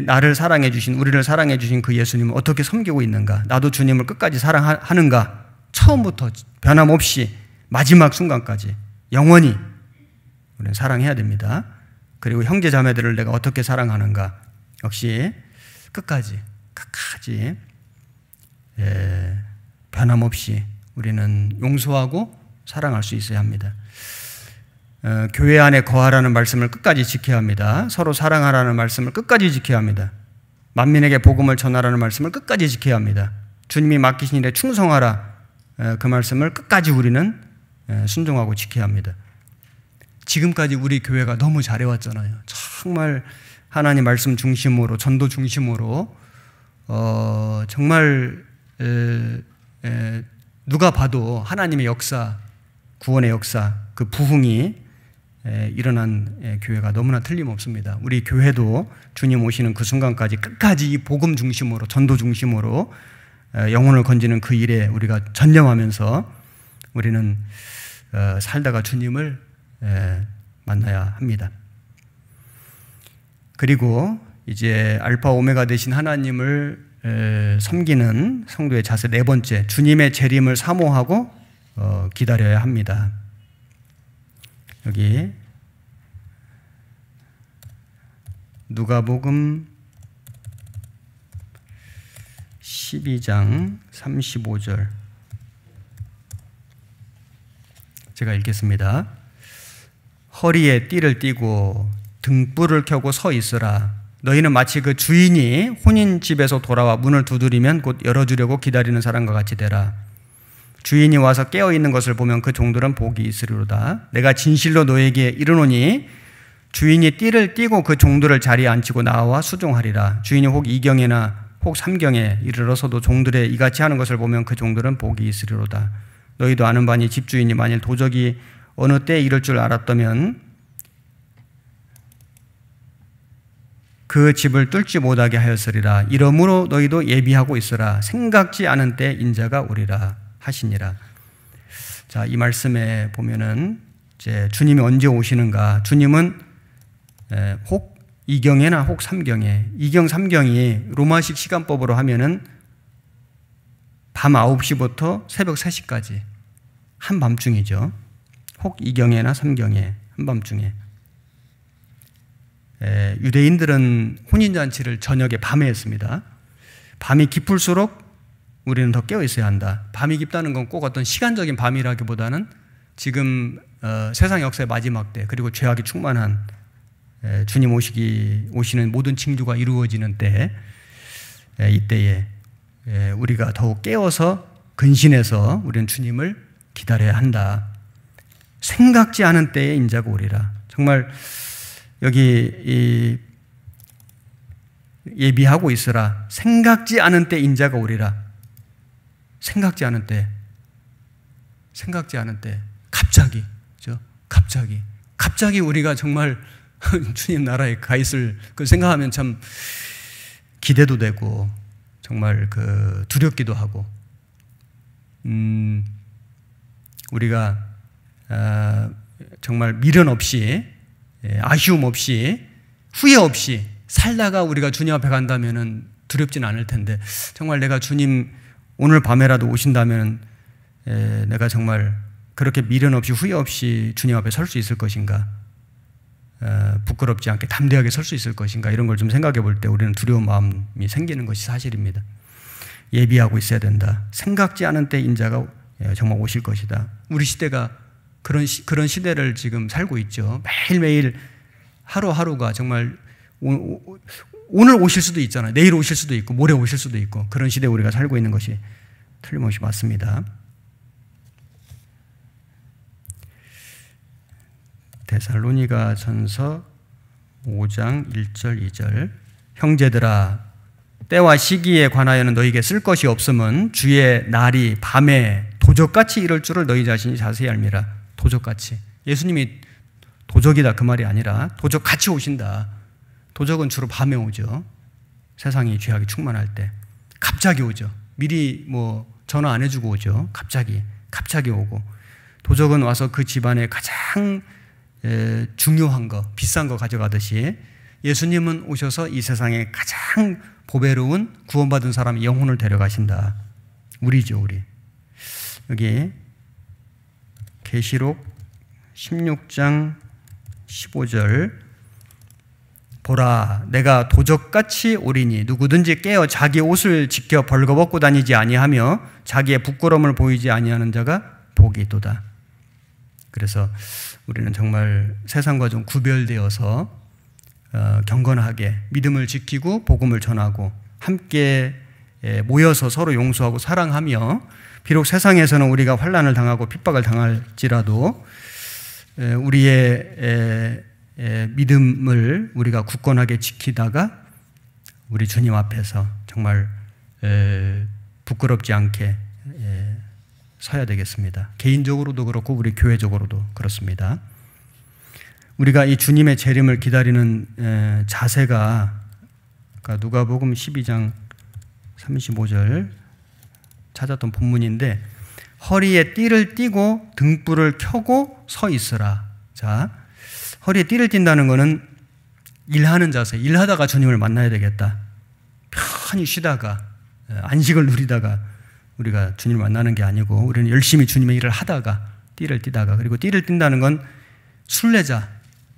나를 사랑해 주신, 우리를 사랑해 주신 그 예수님을 어떻게 섬기고 있는가? 나도 주님을 끝까지 사랑하는가? 처음부터 변함없이 마지막 순간까지 영원히 우리는 사랑해야 됩니다. 그리고 형제 자매들을 내가 어떻게 사랑하는가? 역시 끝까지 변함없이 우리는 용서하고 사랑할 수 있어야 합니다. 교회 안에 거하라는 말씀을 끝까지 지켜야 합니다. 서로 사랑하라는 말씀을 끝까지 지켜야 합니다. 만민에게 복음을 전하라는 말씀을 끝까지 지켜야 합니다. 주님이 맡기신 일에 충성하라, 그 말씀을 끝까지 우리는 순종하고 지켜야 합니다. 지금까지 우리 교회가 너무 잘해왔잖아요. 정말 하나님 말씀 중심으로, 전도 중심으로 정말 누가 봐도 하나님의 역사, 구원의 역사, 그 부흥이 일어난 교회가 너무나 틀림없습니다. 우리 교회도 주님 오시는 그 순간까지 끝까지 이 복음 중심으로, 전도 중심으로 영혼을 건지는 그 일에 우리가 전념하면서 우리는 살다가 주님을 만나야 합니다. 그리고 이제 알파 오메가 되신 하나님을 섬기는 성도의 자세 네 번째, 주님의 재림을 사모하고 기다려야 합니다. 여기 누가복음 12장 35절 제가 읽겠습니다. 허리에 띠를 띠고 등불을 켜고 서 있으라. 너희는 마치 그 주인이 혼인 집에서 돌아와 문을 두드리면 곧 열어주려고 기다리는 사람과 같이 되라. 주인이 와서 깨어있는 것을 보면 그 종들은 복이 있으리로다. 내가 진실로 너에게 이르노니 주인이 띠를 띠고 그 종들을 자리에 앉히고 나와 수종하리라. 주인이 혹 2경에나 혹 3경에 이르러서도 종들의 이같이 하는 것을 보면 그 종들은 복이 있으리로다. 너희도 아는 바니 집주인이 만일 도적이 어느 때에 이럴 줄 알았다면 그 집을 뚫지 못하게 하였으리라. 이러므로 너희도 예비하고 있으라. 생각지 않은 때 인자가 오리라 하시니라. 자, 이 말씀에 보면은 이제 주님이 언제 오시는가? 주님은 혹 2경에나 혹 3경에, 2경, 3경이 로마식 시간법으로 하면은 밤 9시부터 새벽 3시까지 한밤중이죠. 혹 2경에나 3경에 한밤중에. 유대인들은 혼인잔치를 저녁에 밤에 했습니다. 밤이 깊을수록 우리는 더 깨어 있어야 한다. 밤이 깊다는 건 꼭 어떤 시간적인 밤이라기보다는 지금 세상 역사의 마지막 때, 그리고 죄악이 충만한 주님 오시는 모든 징조가 이루어지는 때, 이때에 우리가 더욱 깨어서 근신해서 우리는 주님을 기다려야 한다. 생각지 않은 때에 인자가 오리라. 정말 여기 예비하고 있으라. 생각지 않은 때 인자가 오리라. 생각지 않은 때, 생각지 않은 때, 갑자기, 그죠? 갑자기 우리가 정말 주님 나라에 가 있을 그 생각하면 참 기대도 되고 정말 그 두렵기도 하고, 우리가 정말 미련 없이, 아쉬움 없이, 후회 없이 살다가 우리가 주님 앞에 간다면은 두렵진 않을 텐데, 정말 내가 주님 오늘 밤에라도 오신다면 내가 정말 그렇게 미련 없이 후회 없이 주님 앞에 설 수 있을 것인가? 부끄럽지 않게 담대하게 설 수 있을 것인가? 이런 걸 좀 생각해 볼 때 우리는 두려운 마음이 생기는 것이 사실입니다. 예비하고 있어야 된다. 생각지 않은 때 인자가 정말 오실 것이다. 우리 시대가 그런 시대를 지금 살고 있죠. 매일매일 하루하루가 정말 오늘 오실 수도 있잖아요. 내일 오실 수도 있고 모레 오실 수도 있고 그런 시대에 우리가 살고 있는 것이 틀림없이 맞습니다. 데살로니가 전서 5장 1절 2절 형제들아 때와 시기에 관하여는 너희에게 쓸 것이 없음은 주의 날이 밤에 도적같이 이럴 줄을 너희 자신이 자세히 알미라. 도적같이. 예수님이 도적이다 그 말이 아니라 도적같이 오신다. 도적은 주로 밤에 오죠. 세상이 죄악이 충만할 때 갑자기 오죠. 미리 뭐 전화 안 해주고 오죠. 갑자기 오고 도적은 와서 그 집안에 가장 중요한 거, 비싼 거 가져가듯이 예수님은 오셔서 이 세상에 가장 보배로운 구원받은 사람의 영혼을 데려가신다. 우리죠, 우리. 여기 계시록 16장 15절 보라 내가 도적같이 오리니 누구든지 깨어 자기 옷을 지켜 벌거벗고 다니지 아니하며 자기의 부끄러움을 보이지 아니하는 자가 복이 있도다. 그래서 우리는 정말 세상과 좀 구별되어서 경건하게 믿음을 지키고 복음을 전하고 함께 모여서 서로 용서하고 사랑하며 비록 세상에서는 우리가 환난을 당하고 핍박을 당할지라도 우리의 믿음을 우리가 굳건하게 지키다가 우리 주님 앞에서 정말 부끄럽지 않게 서야 되겠습니다. 개인적으로도 그렇고 우리 교회적으로도 그렇습니다. 우리가 이 주님의 재림을 기다리는 자세가 누가복음 12장 35절 찾았던 본문인데 허리에 띠를 띠고 등불을 켜고 서 있으라. 자, 허리에 띠를 띈다는 것은 일하는 자세, 일하다가 주님을 만나야 되겠다. 편히 쉬다가 안식을 누리다가 우리가 주님을 만나는 게 아니고 우리는 열심히 주님의 일을 하다가 띠를 띠다가 그리고 띠를 띈다는 건 순례자,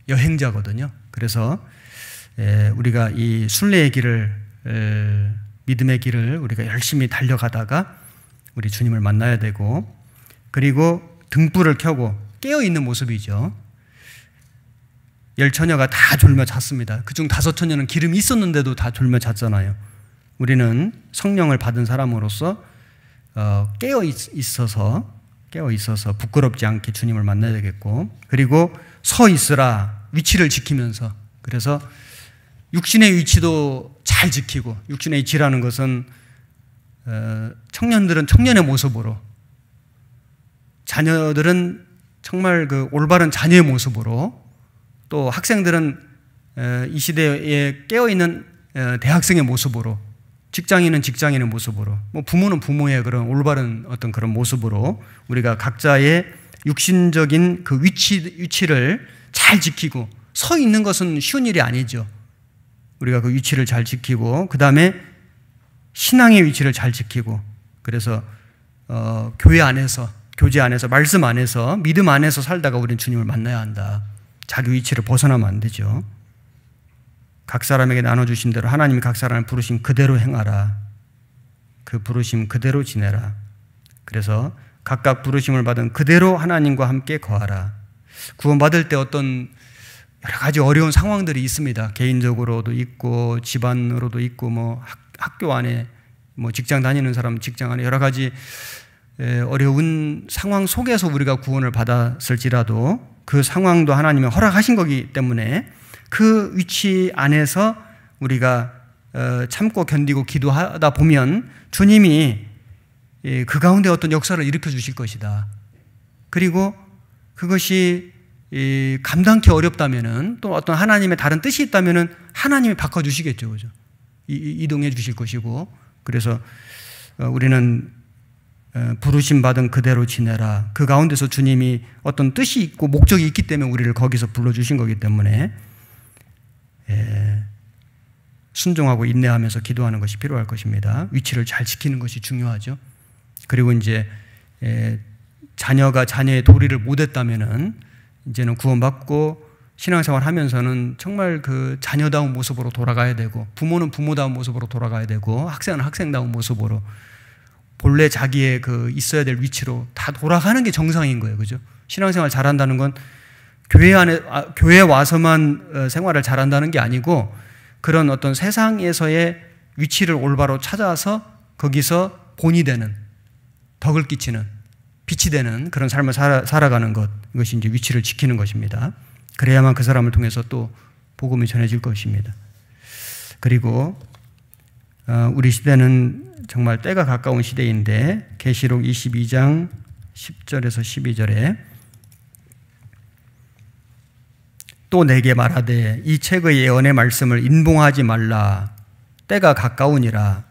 여행자거든요. 그래서 우리가 이 순례의 길을 믿음의 길을 우리가 열심히 달려가다가 우리 주님을 만나야 되고 그리고 등불을 켜고 깨어있는 모습이죠. 10처녀가 다 졸며 잤습니다. 그중 5처녀는 기름이 있었는데도 다 졸며 잤잖아요. 우리는 성령을 받은 사람으로서 깨어 있어서 부끄럽지 않게 주님을 만나야 되겠고 그리고 서 있으라. 위치를 지키면서 그래서 육신의 위치도 잘 지키고 육신의 위치라는 것은 청년들은 청년의 모습으로 자녀들은 정말 그 올바른 자녀의 모습으로 또 학생들은 이 시대에 깨어있는 대학생의 모습으로 직장인은 직장인의 모습으로 뭐 부모는 부모의 그런 올바른 어떤 그런 모습으로 우리가 각자의 육신적인 그 위치를 잘 지키고 서 있는 것은 쉬운 일이 아니죠. 우리가 그 위치를 잘 지키고 그 다음에 신앙의 위치를 잘 지키고 그래서 교회 안에서 교제 안에서 말씀 안에서 믿음 안에서 살다가 우리는 주님을 만나야 한다. 자기 위치를 벗어나면 안 되죠. 각 사람에게 나눠주신 대로 하나님이 각 사람을 부르신 그대로 행하라. 그 부르심 그대로 지내라. 그래서 각각 부르심을 받은 그대로 하나님과 함께 거하라. 구원받을 때 어떤 여러 가지 어려운 상황들이 있습니다. 개인적으로도 있고 집안으로도 있고 뭐 학교 안에 뭐 직장 다니는 사람 직장 안에 여러 가지 어려운 상황 속에서 우리가 구원을 받았을지라도 그 상황도 하나님이 허락하신 거기 때문에 그 위치 안에서 우리가 참고 견디고 기도하다 보면 주님이 그 가운데 어떤 역사를 일으켜 주실 것이다. 그리고 그것이 감당치 어렵다면은 또 어떤 하나님의 다른 뜻이 있다면은 하나님이 바꿔주시겠죠. 그죠? 이동해 주실 것이고 그래서 우리는 부르심 받은 그대로 지내라. 그 가운데서 주님이 어떤 뜻이 있고 목적이 있기 때문에 우리를 거기서 불러주신 거기 때문에 순종하고 인내하면서 기도하는 것이 필요할 것입니다. 위치를 잘 지키는 것이 중요하죠. 그리고 이제 자녀가 자녀의 도리를 못했다면은 이제는 구원받고 신앙생활 하면서는 정말 그 자녀다운 모습으로 돌아가야 되고 부모는 부모다운 모습으로 돌아가야 되고 학생은 학생다운 모습으로 본래 자기의 그 있어야 될 위치로 다 돌아가는 게 정상인 거예요. 그죠? 신앙생활 잘한다는 건 교회에 와서만 생활을 잘한다는 게 아니고 그런 어떤 세상에서의 위치를 올바로 찾아서 거기서 본이 되는, 덕을 끼치는, 빛이 되는 그런 삶을 살아가는 것, 이것이 이제 위치를 지키는 것입니다. 그래야만 그 사람을 통해서 또 복음이 전해질 것입니다. 그리고 우리 시대는 정말 때가 가까운 시대인데 계시록 22장 10절에서 12절에 또 내게 말하되 이 책의 예언의 말씀을 인봉하지 말라. 때가 가까우니라.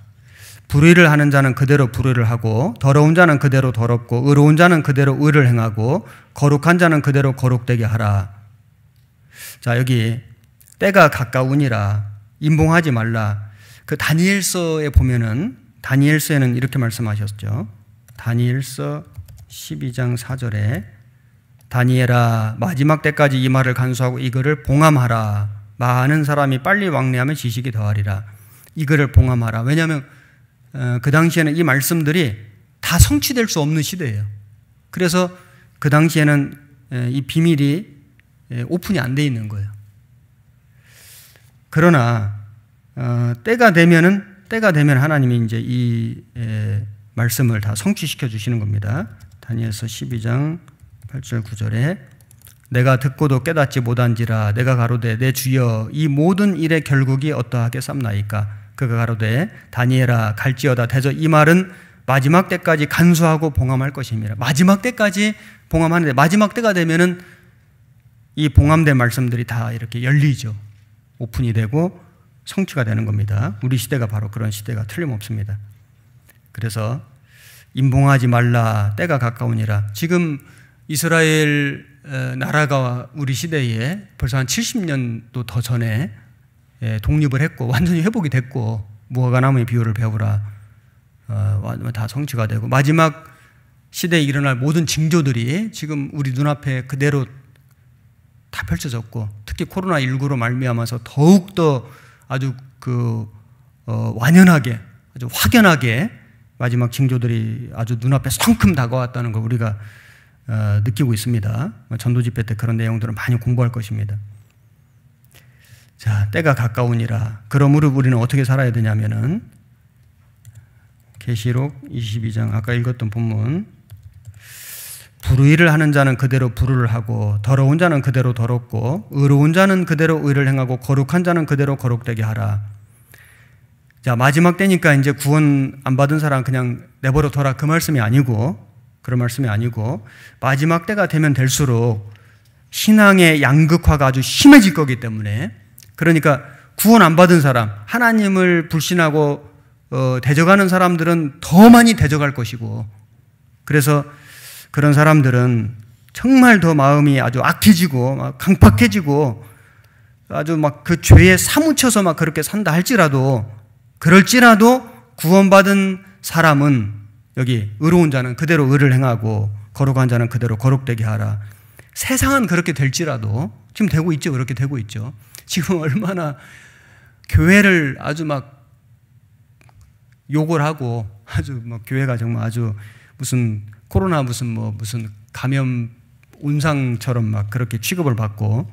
불의를 하는 자는 그대로 불의를 하고 더러운 자는 그대로 더럽고 의로운 자는 그대로 의를 행하고 거룩한 자는 그대로 거룩되게 하라. 자, 여기 때가 가까우니라, 인봉하지 말라. 그 다니엘서에 보면은, 다니엘서에는 이렇게 말씀하셨죠. 다니엘서 12장 4절에 다니엘아, 마지막 때까지 이 말을 간수하고 이거를 봉함하라. 많은 사람이 빨리 왕래하면 지식이 더하리라. 이거를 봉함하라. 왜냐하면 그 당시에는 이 말씀들이 다 성취될 수 없는 시대예요. 그래서 그 당시에는 이 비밀이 오픈이 안 돼 있는 거예요. 그러나 때가 되면 하나님이 이제 이 말씀을 다 성취시켜 주시는 겁니다. 다니엘서 12장 8절 9절에 내가 듣고도 깨닫지 못한지라 내가 가로되 내 주여 이 모든 일의 결국이 어떠하게 쌈나이까. 그가 가로되 다니엘아 갈지어다 대저 이 말은 마지막 때까지 간수하고 봉함할 것입니다. 마지막 때까지 봉함하는데 마지막 때가 되면은 이 봉함된 말씀들이 다 이렇게 열리죠. 오픈이 되고 성취가 되는 겁니다. 우리 시대가 바로 그런 시대가 틀림없습니다. 그래서 인봉하지 말라. 때가 가까우니라. 지금 이스라엘 나라가 우리 시대에 벌써 한 70년도 더 전에 독립을 했고 완전히 회복이 됐고 무화과 나무의 비유를 배우라 다 성취가 되고 마지막 시대에 일어날 모든 징조들이 지금 우리 눈앞에 그대로 다 펼쳐졌고 특히 코로나19로 말미암아서 더욱더 아주 완연하게 아주 확연하게 마지막 징조들이 아주 눈앞에 성큼 다가왔다는 걸 우리가 느끼고 있습니다. 전도 집회 때 그런 내용들은 많이 공부할 것입니다. 자, 때가 가까우니라. 그러므로 우리는 어떻게 살아야 되냐면은 계시록 22장 아까 읽었던 본문 불의를 하는 자는 그대로 불의를 하고 더러운 자는 그대로 더럽고 의로운 자는 그대로 의를 행하고 거룩한 자는 그대로 거룩되게 하라. 자, 마지막 때니까 이제 구원 안 받은 사람 그냥 내버려 둬라 그 말씀이 아니고 그런 말씀이 아니고 마지막 때가 되면 될수록 신앙의 양극화가 아주 심해질 거기 때문에 그러니까 구원 안 받은 사람 하나님을 불신하고 대적하는 사람들은 더 많이 대적할 것이고 그래서 그런 사람들은 정말 더 마음이 아주 악해지고 막 강팍해지고 아주 막 그 죄에 사무쳐서 막 그렇게 산다 할지라도 그럴지라도 구원받은 사람은 여기 의로운 자는 그대로 의를 행하고 거룩한 자는 그대로 거룩되게 하라. 세상은 그렇게 될지라도 지금 되고 있죠. 그렇게 되고 있죠. 지금 얼마나 교회를 아주 막 욕을 하고 아주 막 교회가 정말 아주 무슨 코로나 무슨 감염 온상처럼 막 그렇게 취급을 받고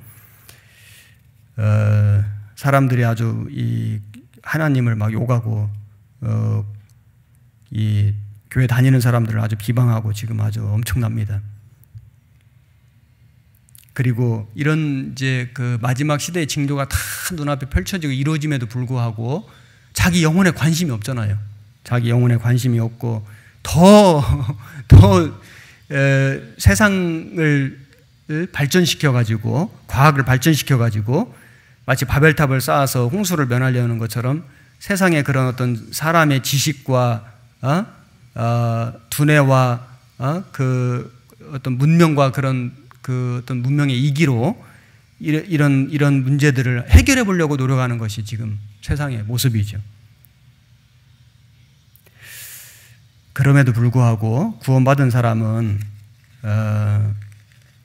사람들이 아주 이 하나님을 막 욕하고 이 교회 다니는 사람들을 아주 비방하고 지금 아주 엄청납니다. 그리고 이런 이제 그 마지막 시대의 징조가 다 눈앞에 펼쳐지고 이루어짐에도 불구하고 자기 영혼에 관심이 없잖아요. 자기 영혼에 관심이 없고 더 세상을 발전시켜가지고 과학을 발전시켜가지고 마치 바벨탑을 쌓아서 홍수를 면하려는 것처럼 세상의 그런 어떤 사람의 지식과 두뇌와 그 어떤 문명과 그런 그 어떤 문명의 이기로 이런 문제들을 해결해 보려고 노력하는 것이 지금 세상의 모습이죠. 그럼에도 불구하고 구원받은 사람은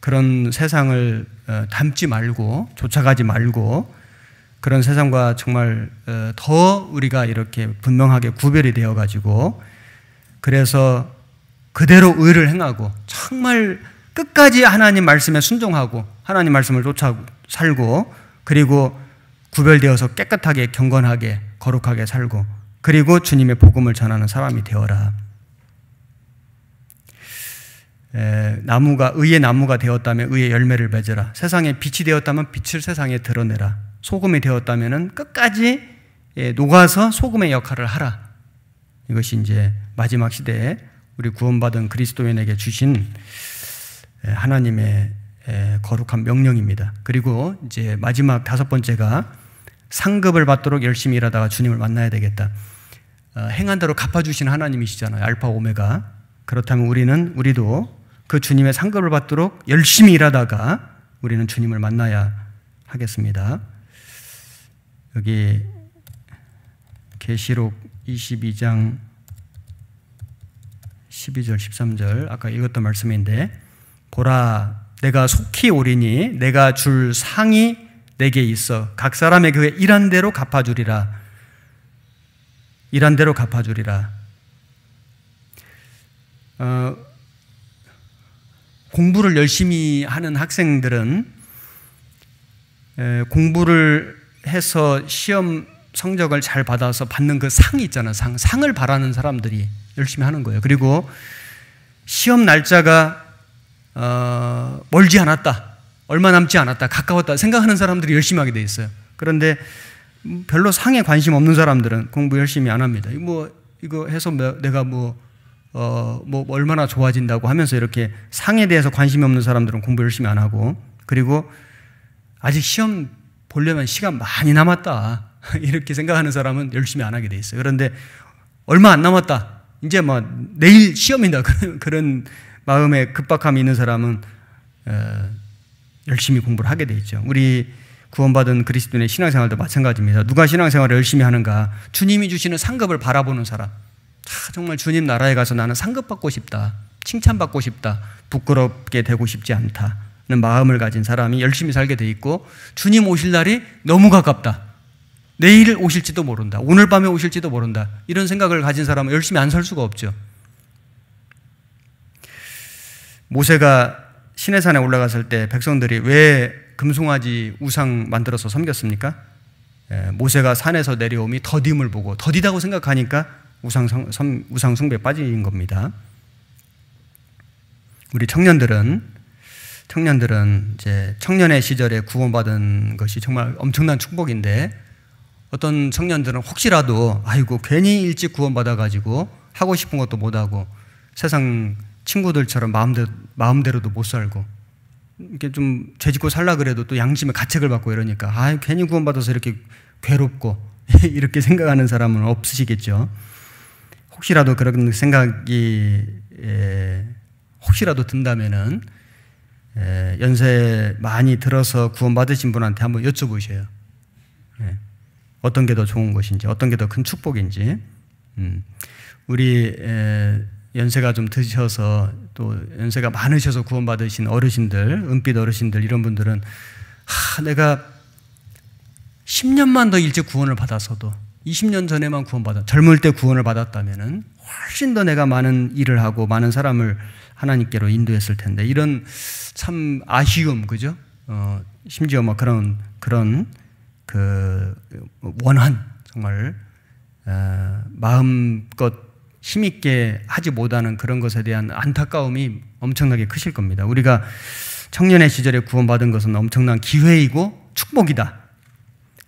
그런 세상을 닮지 말고 쫓아가지 말고 그런 세상과 정말 더 우리가 이렇게 분명하게 구별이 되어가지고 그래서 그대로 의를 행하고 정말 끝까지 하나님 말씀에 순종하고 하나님 말씀을 쫓아 살고 그리고 구별되어서 깨끗하게 경건하게 거룩하게 살고 그리고 주님의 복음을 전하는 사람이 되어라. 나무가 의의 나무가 되었다면 의의 열매를 맺어라. 세상에 빛이 되었다면 빛을 세상에 드러내라. 소금이 되었다면 끝까지 녹아서 소금의 역할을 하라. 이것이 이제 마지막 시대에 우리 구원받은 그리스도인에게 주신 하나님의 거룩한 명령입니다. 그리고 이제 마지막 다섯 번째가 상급을 받도록 열심히 일하다가 주님을 만나야 되겠다. 행한 대로 갚아주신 하나님이시잖아요. 알파 오메가. 그렇다면 우리도 그 주님의 상급을 받도록 열심히 일하다가 우리는 주님을 만나야 하겠습니다. 여기 계시록 22장 12절 13절 아까 읽었던 말씀인데, 보라 내가 속히 오리니 내가 줄 상이 내게 있어 각 사람의 그의 일한 대로 갚아주리라. 일한 대로 갚아주리라. 공부를 열심히 하는 학생들은 공부를 해서 시험 성적을 잘 받아서 받는 그 상이 있잖아요. 상을 바라는 사람들이 열심히 하는 거예요. 그리고 시험 날짜가 멀지 않았다, 얼마 남지 않았다, 가까웠다 생각하는 사람들이 열심히 하게 돼 있어요. 그런데 별로 상에 관심 없는 사람들은 공부 열심히 안 합니다. 이거 해서 내가 얼마나 좋아진다고 하면서 이렇게 상에 대해서 관심이 없는 사람들은 공부 열심히 안 하고, 그리고 아직 시험 보려면 시간 많이 남았다 이렇게 생각하는 사람은 열심히 안 하게 돼 있어요. 그런데 얼마 안 남았다, 이제 내일 시험이다 그런 마음에 급박함이 있는 사람은 열심히 공부를 하게 돼 있죠. 우리 구원받은 그리스도인의 신앙생활도 마찬가지입니다. 누가 신앙생활을 열심히 하는가? 주님이 주시는 상급을 바라보는 사람. 정말 주님 나라에 가서 나는 상급받고 싶다, 칭찬받고 싶다, 부끄럽게 되고 싶지 않다는 마음을 가진 사람이 열심히 살게 돼 있고, 주님 오실 날이 너무 가깝다, 내일 오실지도 모른다, 오늘 밤에 오실지도 모른다, 이런 생각을 가진 사람은 열심히 안 살 수가 없죠. 모세가 시내산에 올라갔을 때 백성들이 왜 금송아지 우상 만들어서 섬겼습니까? 모세가 산에서 내려오미 더딤을 보고 더디다고 생각하니까 우상 숭배에 빠진 겁니다. 우리 청년들은 이제 청년의 시절에 구원받은 것이 정말 엄청난 축복인데, 어떤 청년들은 혹시라도 괜히 일찍 구원받아가지고 하고 싶은 것도 못하고 세상 친구들처럼 마음대로도 못 살고, 이렇게 좀 죄짓고 살라 그래도 또 양심의 가책을 받고 이러니까 괜히 구원받아서 이렇게 괴롭고 이렇게 생각하는 사람은 없으시겠죠. 혹시라도 그런 생각이 혹시라도 든다면은 연세 많이 들어서 구원받으신 분한테 한번 여쭤보셔요. 어떤 게 더 좋은 것인지, 어떤 게 더 큰 축복인지. 우리 연세가 좀 드셔서 또 연세가 많으셔서 구원받으신 어르신들, 은빛 어르신들, 이런 분들은 내가 10년만 더 일찍 구원을 받았어도, 20년 전에만 젊을 때 구원을 받았다면은 훨씬 더 내가 많은 일을 하고 많은 사람을 하나님께로 인도했을 텐데, 이런 참 아쉬움, 그죠? 심지어 그런 원한, 정말 마음껏 힘있게 하지 못하는 그런 것에 대한 안타까움이 엄청나게 크실 겁니다. 우리가 청년의 시절에 구원받은 것은 엄청난 기회이고 축복이다.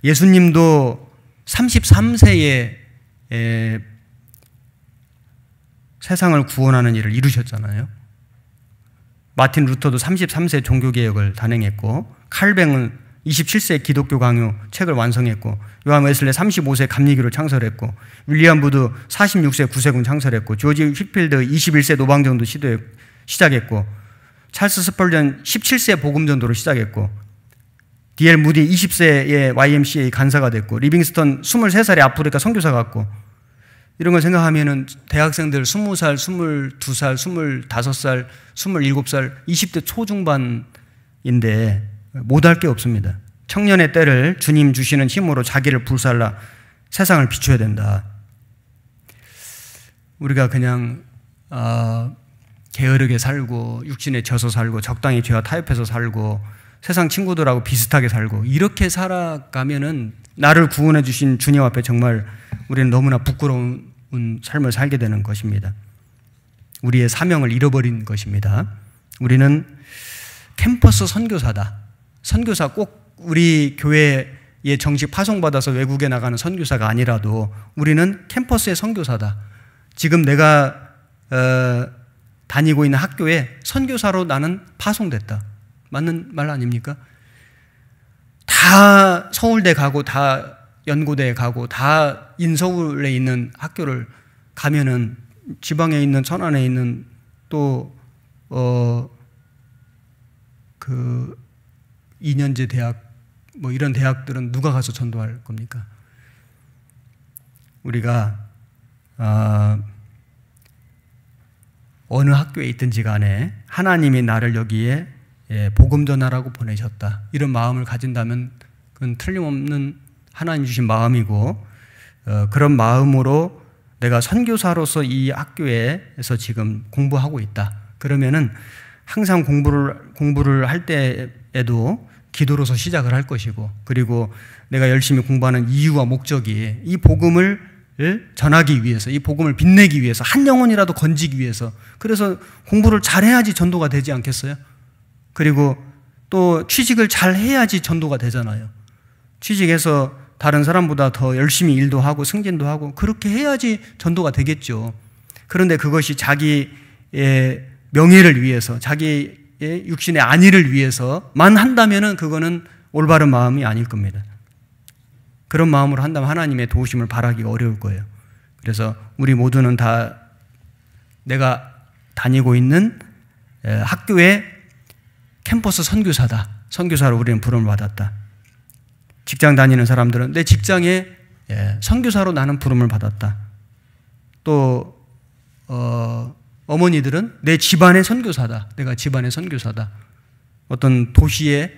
예수님도 33세에 세상을 구원하는 일을 이루셨잖아요. 마틴 루터도 33세 종교개혁을 단행했고, 칼뱅은 27세 기독교 강요 책을 완성했고, 요한 웨슬레 35세 감리교를 창설했고, 윌리엄 부드 46세 구세군 창설했고, 조지 휘필드 21세 노방전도 시작했고, 찰스 스펄전 17세 복음전도를 시작했고, D.L. 무디 20세에 YMCA 간사가 됐고, 리빙스턴 23살에 아프리카 선교사 갔고, 이런 걸 생각하면은 대학생들 20살, 22살, 25살, 27살, 20대 초중반인데 못할 게 없습니다. 청년의 때를 주님 주시는 힘으로 자기를 불살라 세상을 비춰야 된다. 우리가 그냥 게으르게 살고 육신에 져서 살고 적당히 죄와 타협해서 살고 세상 친구들하고 비슷하게 살고 이렇게 살아가면은 나를 구원해 주신 주님 앞에 정말 우리는 너무나 부끄러운 삶을 살게 되는 것입니다. 우리의 사명을 잃어버린 것입니다. 우리는 캠퍼스 선교사다. 선교사 꼭 우리 교회에 정식 파송받아서 외국에 나가는 선교사가 아니라도 우리는 캠퍼스의 선교사다. 지금 내가 다니고 있는 학교에 선교사로 나는 파송됐다. 맞는 말 아닙니까? 다 서울대 가고 다 연고대에 가고 다 인서울에 있는 학교를 가면은 지방에 있는 천안에 있는 또 그 2년제 대학 뭐 이런 대학들은 누가 가서 전도할 겁니까? 우리가 어느 학교에 있든지 간에 하나님이 나를 여기에 복음 전하라고 보내셨다. 이런 마음을 가진다면 그건 틀림없는 하나님 주신 마음이고 그런 마음으로 내가 선교사로서 이 학교에서 지금 공부하고 있다. 그러면은 항상 공부를 할 때에도 기도로서 시작을 할 것이고 그리고 내가 열심히 공부하는 이유와 목적이 이 복음을 전하기 위해서 이 복음을 빛내기 위해서 한 영혼이라도 건지기 위해서 그래서 공부를 잘해야지 전도가 되지 않겠어요? 그리고 또 취직을 잘해야지 전도가 되잖아요. 취직해서 다른 사람보다 더 열심히 일도 하고 승진도 하고 그렇게 해야지 전도가 되겠죠. 그런데 그것이 자기의 명예를 위해서 자기의 육신의 안위를 위해서만 한다면은 그거는 올바른 마음이 아닐 겁니다. 그런 마음으로 한다면 하나님의 도우심을 바라기가 어려울 거예요. 그래서 우리 모두는 다 내가 다니고 있는 학교의 캠퍼스 선교사다. 선교사로 우리는 부름을 받았다. 직장 다니는 사람들은 내 직장에 선교사로 나는 부름을 받았다. 또 어머니들은 내 집안의 선교사다. 내가 집안의 선교사다. 어떤 도시에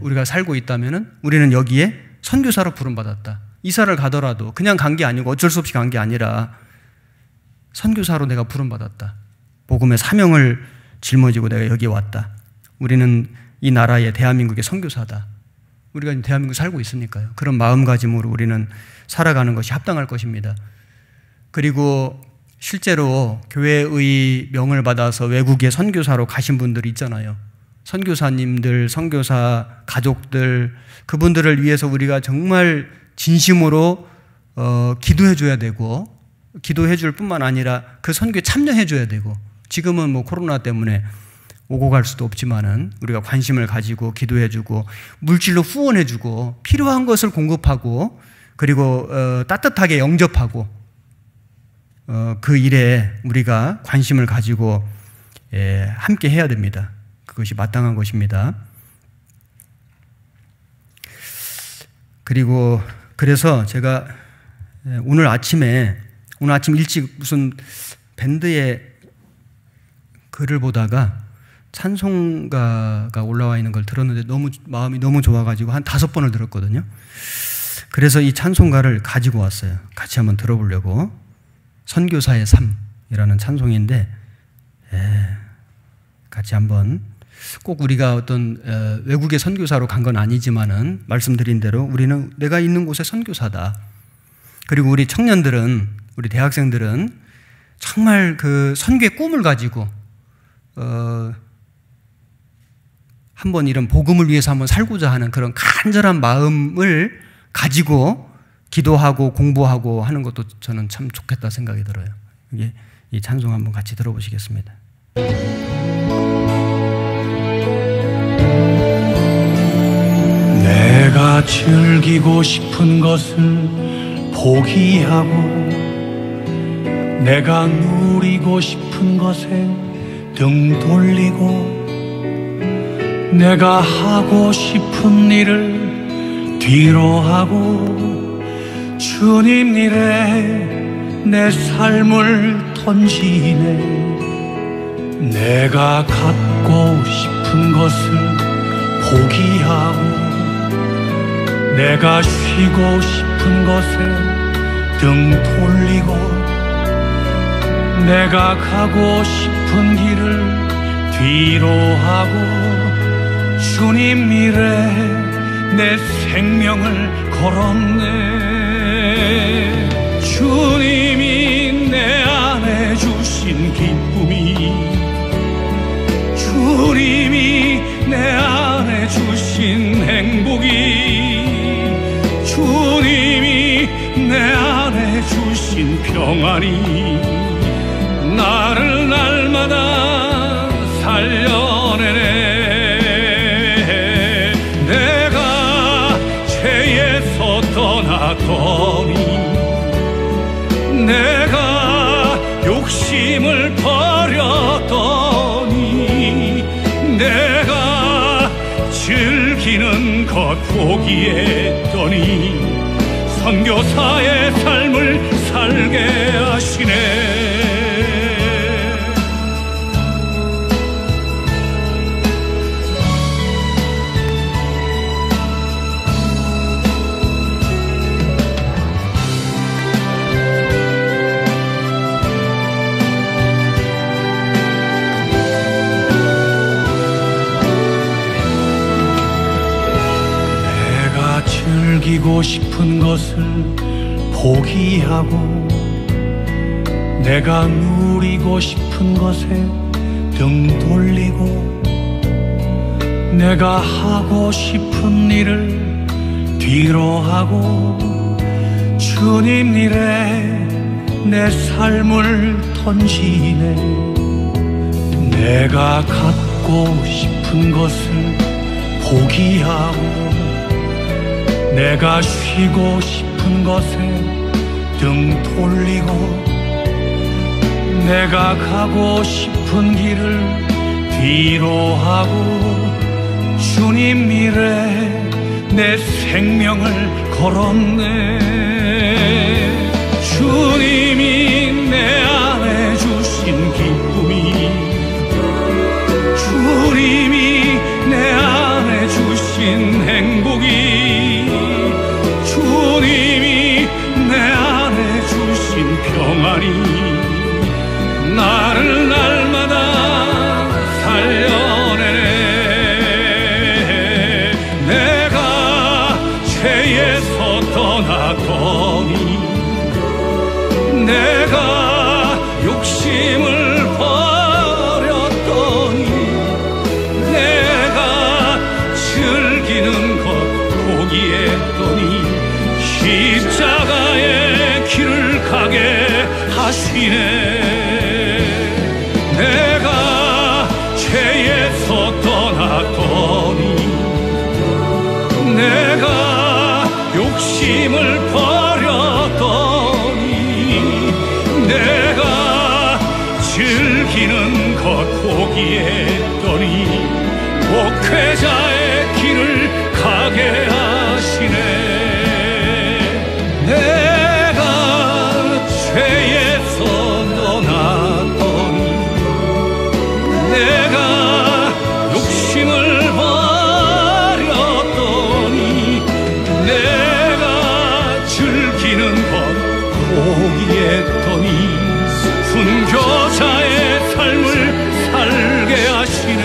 우리가 살고 있다면은 우리는 여기에 선교사로 부름받았다. 이사를 가더라도 그냥 간 게 아니고 어쩔 수 없이 간 게 아니라 선교사로 내가 부름받았다. 복음의 사명을 짊어지고 내가 여기에 왔다. 우리는 이 나라의 대한민국의 선교사다. 우리가 대한민국 살고 있으니까요. 그런 마음가짐으로 우리는 살아가는 것이 합당할 것입니다. 그리고 실제로 교회의 명을 받아서 외국에 선교사로 가신 분들이 있잖아요. 선교사님들, 선교사 가족들, 그분들을 위해서 우리가 정말 진심으로 기도해 줘야 되고 기도해 줄 뿐만 아니라 그 선교에 참여해 줘야 되고 지금은 뭐 코로나 때문에 오고 갈 수도 없지만은 우리가 관심을 가지고 기도해 주고 물질로 후원해 주고 필요한 것을 공급하고 그리고 따뜻하게 영접하고 그 일에 우리가 관심을 가지고 함께 해야 됩니다. 그것이 마땅한 것입니다. 그리고 그래서 제가 오늘 아침 일찍 무슨 밴드의 글을 보다가 찬송가가 올라와 있는 걸 들었는데 마음이 너무 좋아가지고 한 5번을 들었거든요. 그래서 이 찬송가를 가지고 왔어요. 같이 한번 들어보려고. 선교사의 삶이라는 찬송인데 같이 한번 꼭 우리가 어떤 외국의 선교사로 간 건 아니지만은 말씀드린 대로 우리는 내가 있는 곳의 선교사다. 그리고 우리 청년들은 우리 대학생들은 정말 그 선교의 꿈을 가지고 한번 이런 복음을 위해서 한번 살고자 하는 그런 간절한 마음을 가지고 기도하고 공부하고 하는 것도 저는 참 좋겠다 생각이 들어요. 이 찬송 한번 같이 들어보시겠습니다.
내가 즐기고 싶은 것을 포기하고 내가 누리고 싶은 것에 등 돌리고 내가 하고 싶은 일을 뒤로 하고 주님 일에 내 삶을 던지네. 내가 갖고 싶은 것을 포기하고 내가 쉬고 싶은 것에 등 돌리고 내가 가고 싶은 길을 뒤로 하고 주님 일에 내 생명을 걸었네. 주님이 내 안에 주신 기쁨이, 주님이 내 안에 주신 행복이, 주님이 내 안에 주신 평안이 나를 날마다 살려내네. 내가 죄에서 떠났더니, 내가 욕심을 버렸더니, 내가 즐기는 것 포기했더니 선교사의 삶을 살게 하시네. 즐기고 싶은 것을 포기하고, 내가 누리고 싶은 것에 등 돌리고, 내가 하고 싶은 일을 뒤로 하고, 주님 일에 내 삶을 던지네. 내가 갖고 싶은 것을 포기하고, 내가 쉬고 싶은 것에 등 돌리고, 내가 가고 싶은 길을 뒤로 하고, 주님 일에 내 생명을 걸었네. 주님이 내 안에 주신 기쁨이, 주님이 내 안에 주신 행복이, 주님이 내 안에 주신 평안이 나를 날마다 살려내네. 내가 죄에서 떠났더니, 내가 욕심을 버렸더니, 내가 즐기는 것 포기했더니 십자가의 길을 가게 하시네. 내가 죄에서 떠났더니, 내가 욕심을 버렸더니, 내가 즐기는 것 포기했더니 목회자의 길을 가게 하시네. 내가 죄에서 떠났더니, 내가 욕심을 버렸더니, 내가 즐기는 것 포기했더니 순교자의 삶을 살게 하시네.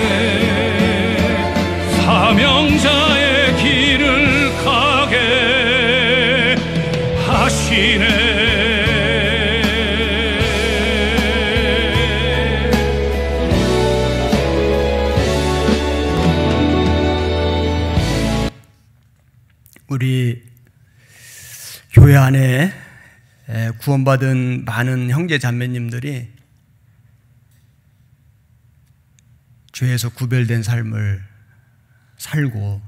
사명자의 길을 가게 하시네.
우리 교회 안에 구원받은 많은 형제 자매님들이 죄에서 구별된 삶을 살고,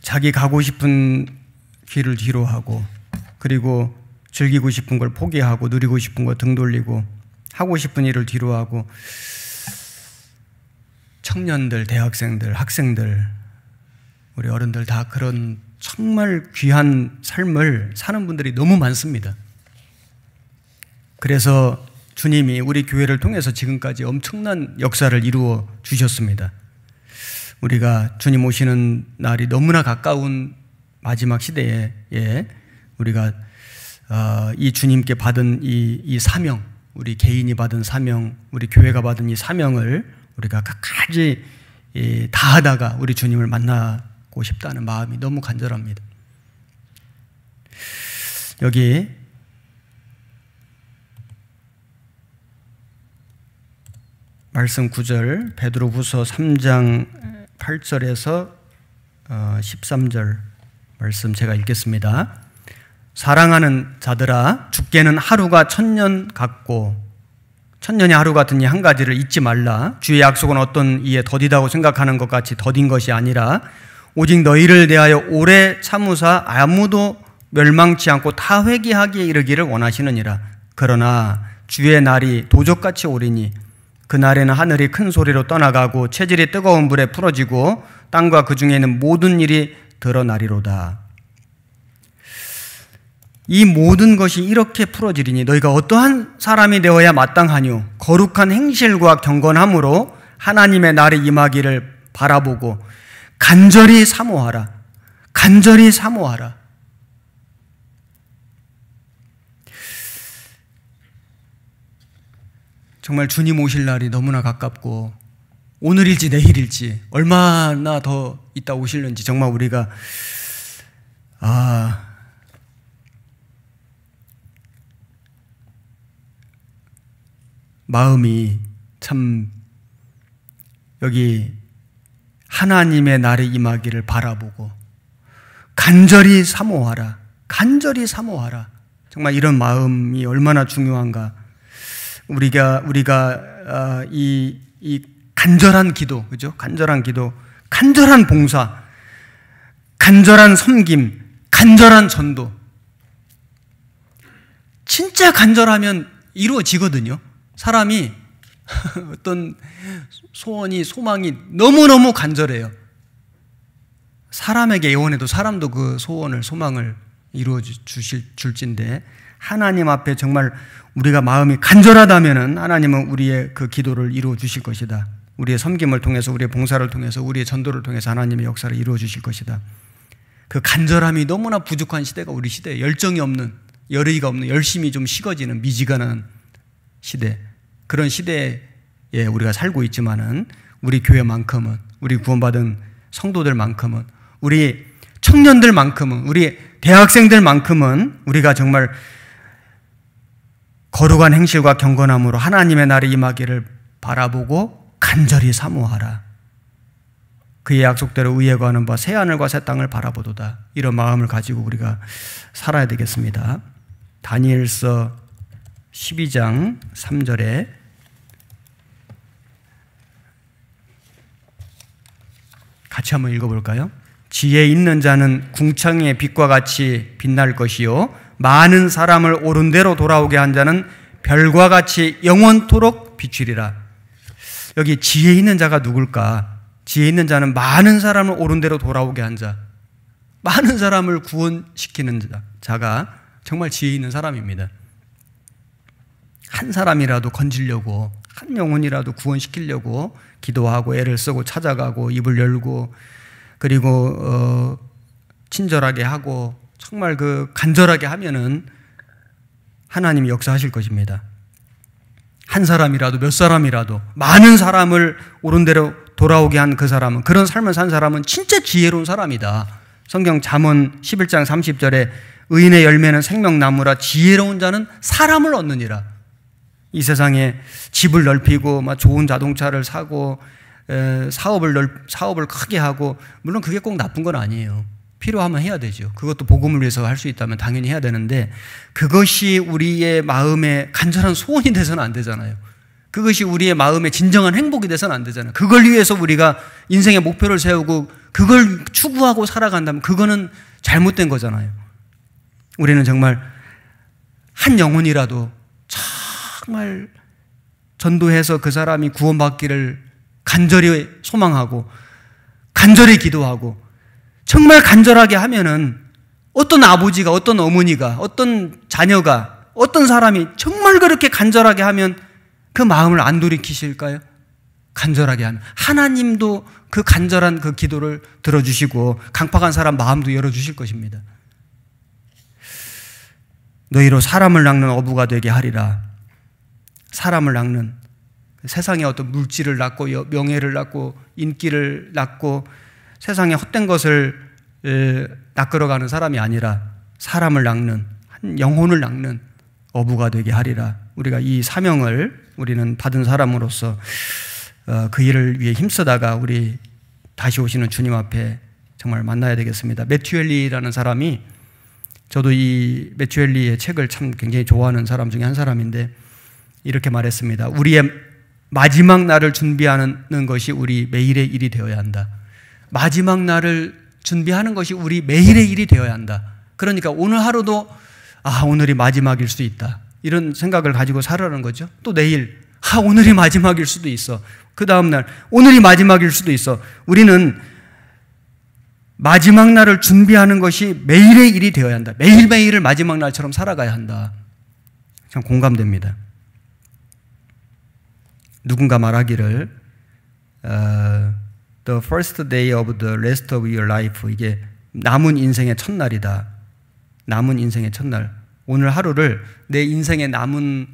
자기 가고 싶은 길을 뒤로 하고, 그리고 즐기고 싶은 걸 포기하고, 누리고 싶은 거 등 돌리고, 하고 싶은 일을 뒤로 하고, 청년들, 대학생들, 학생들, 우리 어른들 다 그런 정말 귀한 삶을 사는 분들이 너무 많습니다. 그래서 주님이 우리 교회를 통해서 지금까지 엄청난 역사를 이루어 주셨습니다. 우리가 주님 오시는 날이 너무나 가까운 마지막 시대에 우리가 이 주님께 받은 이 사명, 우리 개인이 받은 사명, 우리 교회가 받은 이 사명을 우리가 끝까지 다 하다가 우리 주님을 만나고 싶다는 마음이 너무 간절합니다. 여기 말씀 9절 베드로후서 3장 8절에서 13절 말씀 제가 읽겠습니다. 사랑하는 자들아, 주께는 하루가 1000년 같고 천년의 하루 같은 이 한 가지를 잊지 말라. 주의 약속은 어떤 이에 더디다고 생각하는 것 같이 더딘 것이 아니라 오직 너희를 대하여 오래 참으사 아무도 멸망치 않고 다 회개하기에 이르기를 원하시느니라. 그러나 주의 날이 도적같이 오리니 그 날에는 하늘이 큰 소리로 떠나가고 체질이 뜨거운 불에 풀어지고 땅과 그 중에 있는 모든 일이 드러나리로다. 이 모든 것이 이렇게 풀어지리니 너희가 어떠한 사람이 되어야 마땅하뇨? 거룩한 행실과 경건함으로 하나님의 날이 임하기를 바라보고 간절히 사모하라. 간절히 사모하라. 정말 주님 오실 날이 너무나 가깝고 오늘일지 내일일지 얼마나 더 있다 오실는지 정말 우리가 마음이 참 여기 하나님의 날이 임하기를 바라보고 간절히 사모하라. 간절히 사모하라. 정말 이런 마음이 얼마나 중요한가. 우리가 이 간절한 기도, 그죠? 간절한 기도, 간절한 봉사, 간절한 섬김, 간절한 전도. 진짜 간절하면 이루어지거든요. 사람이 어떤 소원이, 소망이 너무너무 간절해요. 사람에게 예언해도 사람도 그 소원을, 소망을 이루어 줄진데 하나님 앞에 정말 우리가 마음이 간절하다면은 하나님은 우리의 그 기도를 이루어 주실 것이다. 우리의 섬김을 통해서, 우리의 봉사를 통해서, 우리의 전도를 통해서 하나님의 역사를 이루어 주실 것이다. 그 간절함이 너무나 부족한 시대가 우리 시대에 열정이 없는, 열의가 없는, 열심히 좀 식어지는 미지근한 시대, 그런 시대에 우리가 살고 있지만은 우리 교회만큼은, 우리 구원받은 성도들만큼은, 우리 청년들만큼은, 우리 대학생들만큼은 우리가 정말 거룩한 행실과 경건함으로 하나님의 날이 임하기를 바라보고 간절히 사모하라. 그의 약속대로 의에 거하는 바 새 하늘과 새 땅을 바라보도다. 이런 마음을 가지고 우리가 살아야 되겠습니다. 다니엘서 12장 3절에 같이 한번 읽어볼까요? 지혜 있는 자는 궁창의 빛과 같이 빛날 것이요 많은 사람을 옳은 대로 돌아오게 한 자는 별과 같이 영원토록 비추리라. 여기 지혜 있는 자가 누굴까? 지혜 있는 자는 많은 사람을 옳은 대로 돌아오게 한 자, 많은 사람을 구원시키는 자가 정말 지혜 있는 사람입니다. 한 사람이라도 건지려고, 한 영혼이라도 구원시키려고 기도하고 애를 쓰고 찾아가고 입을 열고 그리고 친절하게 하고 정말 그 간절하게 하면은 하나님이 역사하실 것입니다. 한 사람이라도 몇 사람이라도 많은 사람을 옳은 대로 돌아오게 한 그 사람은, 그런 삶을 산 사람은 진짜 지혜로운 사람이다. 성경 잠언 11장 30절에 의인의 열매는 생명나무라 지혜로운 자는 사람을 얻느니라. 이 세상에 집을 넓히고 막 좋은 자동차를 사고 사업을 크게 하고, 물론 그게 꼭 나쁜 건 아니에요. 필요하면 해야 되죠. 그것도 복음을 위해서 할 수 있다면 당연히 해야 되는데 그것이 우리의 마음에 간절한 소원이 돼서는 안 되잖아요. 그것이 우리의 마음에 진정한 행복이 돼서는 안 되잖아요. 그걸 위해서 우리가 인생의 목표를 세우고 그걸 추구하고 살아간다면 그거는 잘못된 거잖아요. 우리는 정말 한 영혼이라도 정말 전도해서 그 사람이 구원받기를 간절히 소망하고 간절히 기도하고 정말 간절하게 하면은 어떤 아버지가, 어떤 어머니가, 어떤 자녀가, 어떤 사람이 정말 그렇게 간절하게 하면 그 마음을 안 돌이키실까요? 간절하게 하면 하나님도 그 간절한 그 기도를 들어주시고 강팍한 사람 마음도 열어주실 것입니다. 너희로 사람을 낚는 어부가 되게 하리라. 사람을 낚는, 세상의 어떤 물질을 낳고 명예를 낳고 인기를 낳고 세상의 헛된 것을 낚으러가는 사람이 아니라 사람을 낚는, 한 영혼을 낚는 어부가 되게 하리라. 우리가 이 사명을 우리는 받은 사람으로서 그 일을 위해 힘쓰다가 우리 다시 오시는 주님 앞에 정말 만나야 되겠습니다. 매튜 헨리라는 사람이, 저도 이 매튜 헨리의 책을 참 굉장히 좋아하는 사람 중에 한 사람인데 이렇게 말했습니다. 우리의 마지막 날을 준비하는 것이 우리 매일의 일이 되어야 한다. 마지막 날을 준비하는 것이 우리 매일의 일이 되어야 한다. 그러니까 오늘 하루도 오늘이 마지막일 수도 있다, 이런 생각을 가지고 살아가는 거죠. 또 내일 오늘이 마지막일 수도 있어. 그 다음날 오늘이 마지막일 수도 있어. 우리는 마지막 날을 준비하는 것이 매일의 일이 되어야 한다. 매일매일을 마지막 날처럼 살아가야 한다. 참 공감됩니다. 누군가 말하기를 The first day of the rest of your life, 이게 남은 인생의 첫날이다. 남은 인생의 첫날. 오늘 하루를 내 인생의 남은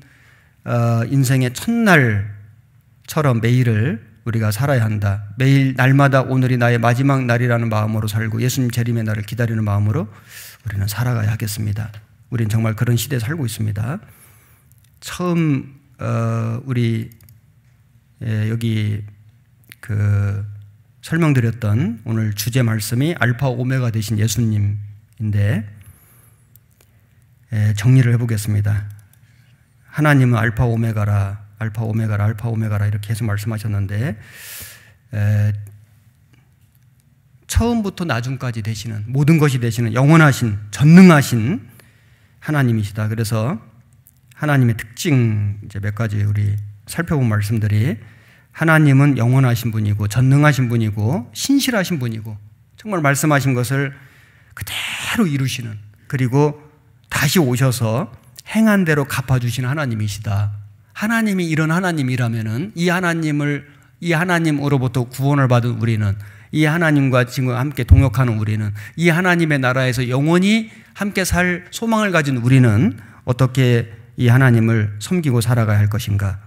인생의 첫날처럼 매일을 우리가 살아야 한다. 매일 날마다 오늘이 나의 마지막 날이라는 마음으로 살고 예수님 재림의 날을 기다리는 마음으로 우리는 살아가야 하겠습니다. 우리는 정말 그런 시대에 살고 있습니다. 처음 우리 여기 설명드렸던 오늘 주제 말씀이 알파 오메가 되신 예수님인데 정리를 해보겠습니다. 하나님은 알파 오메가라, 알파 오메가라, 알파 오메가라 이렇게 계속 말씀하셨는데 처음부터 나중까지 되시는, 모든 것이 되시는 영원하신, 전능하신 하나님이시다. 그래서 하나님의 특징 이제 몇 가지 우리 살펴본 말씀들이, 하나님은 영원하신 분이고 전능하신 분이고 신실하신 분이고 정말 말씀하신 것을 그대로 이루시는, 그리고 다시 오셔서 행한 대로 갚아주시는 하나님이시다. 하나님이 이런 하나님이라면은 이 하나님으로부터 구원을 받은 우리는, 이 하나님과 지금 함께 동역하는 우리는, 이 하나님의 나라에서 영원히 함께 살 소망을 가진 우리는 어떻게 이 하나님을 섬기고 살아가야 할 것인가?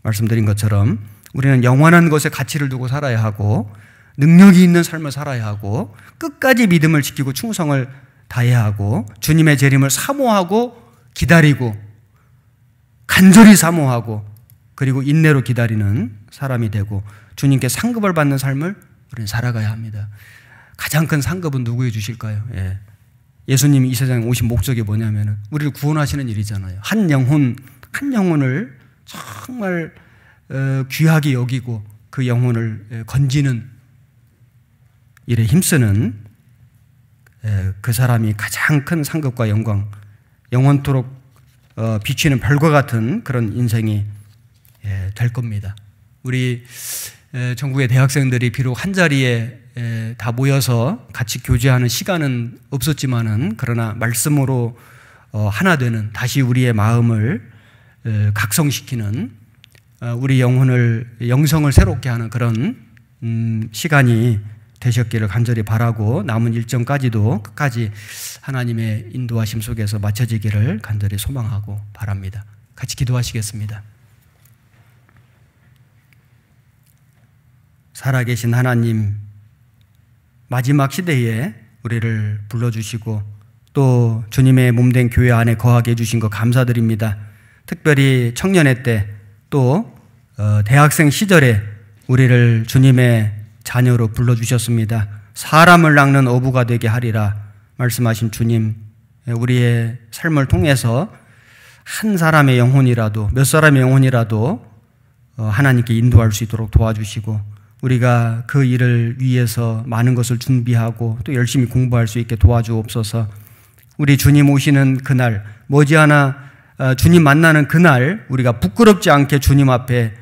말씀드린 것처럼 우리는 영원한 것에 가치를 두고 살아야 하고 능력이 있는 삶을 살아야 하고 끝까지 믿음을 지키고 충성을 다해야 하고 주님의 재림을 사모하고 기다리고 간절히 사모하고 그리고 인내로 기다리는 사람이 되고 주님께 상급을 받는 삶을 우리는 살아가야 합니다. 가장 큰 상급은 누구에 주실까요? 예수님이 이 세상에 오신 목적이 뭐냐면 우리를 구원하시는 일이잖아요. 한 영혼을 정말 귀하게 여기고 그 영혼을 건지는 일에 힘쓰는 그 사람이 가장 큰 상급과 영광, 영원토록 비추는 별과 같은 그런 인생이 될 겁니다. 우리 전국의 대학생들이 비록 한 자리에 다 모여서 같이 교제하는 시간은 없었지만은 그러나 말씀으로 하나 되는, 다시 우리의 마음을 각성시키는, 우리 영성을 새롭게 하는 그런 시간이 되셨기를 간절히 바라고 남은 일정까지도 끝까지 하나님의 인도하심 속에서 마쳐지기를 간절히 소망하고 바랍니다. 같이 기도하시겠습니다. 살아계신 하나님, 마지막 시대에 우리를 불러주시고 또 주님의 몸된 교회 안에 거하게 해주신 것 감사드립니다. 특별히 청년회 때 또 대학생 시절에 우리를 주님의 자녀로 불러주셨습니다. 사람을 낚는 어부가 되게 하리라 말씀하신 주님, 우리의 삶을 통해서 한 사람의 영혼이라도, 몇 사람의 영혼이라도 하나님께 인도할 수 있도록 도와주시고 우리가 그 일을 위해서 많은 것을 준비하고 또 열심히 공부할 수 있게 도와주옵소서. 우리 주님 오시는 그날, 머지않아 주님 만나는 그날 우리가 부끄럽지 않게 주님 앞에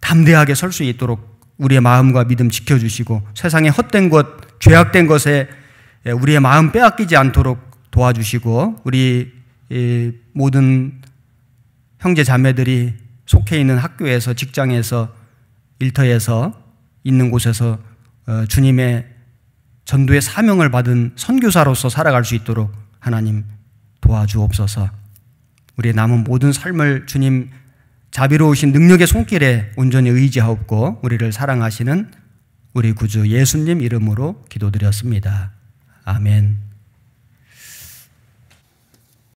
담대하게 설 수 있도록 우리의 마음과 믿음 지켜주시고 세상의 헛된 것, 죄악된 것에 우리의 마음 빼앗기지 않도록 도와주시고 우리 모든 형제 자매들이 속해 있는 학교에서, 직장에서, 일터에서, 있는 곳에서 주님의 전도의 사명을 받은 선교사로서 살아갈 수 있도록 하나님 도와주옵소서. 우리의 남은 모든 삶을 주님 자비로우신 능력의 손길에 온전히 의지하옵고 우리를 사랑하시는 우리 구주 예수님 이름으로 기도드렸습니다. 아멘.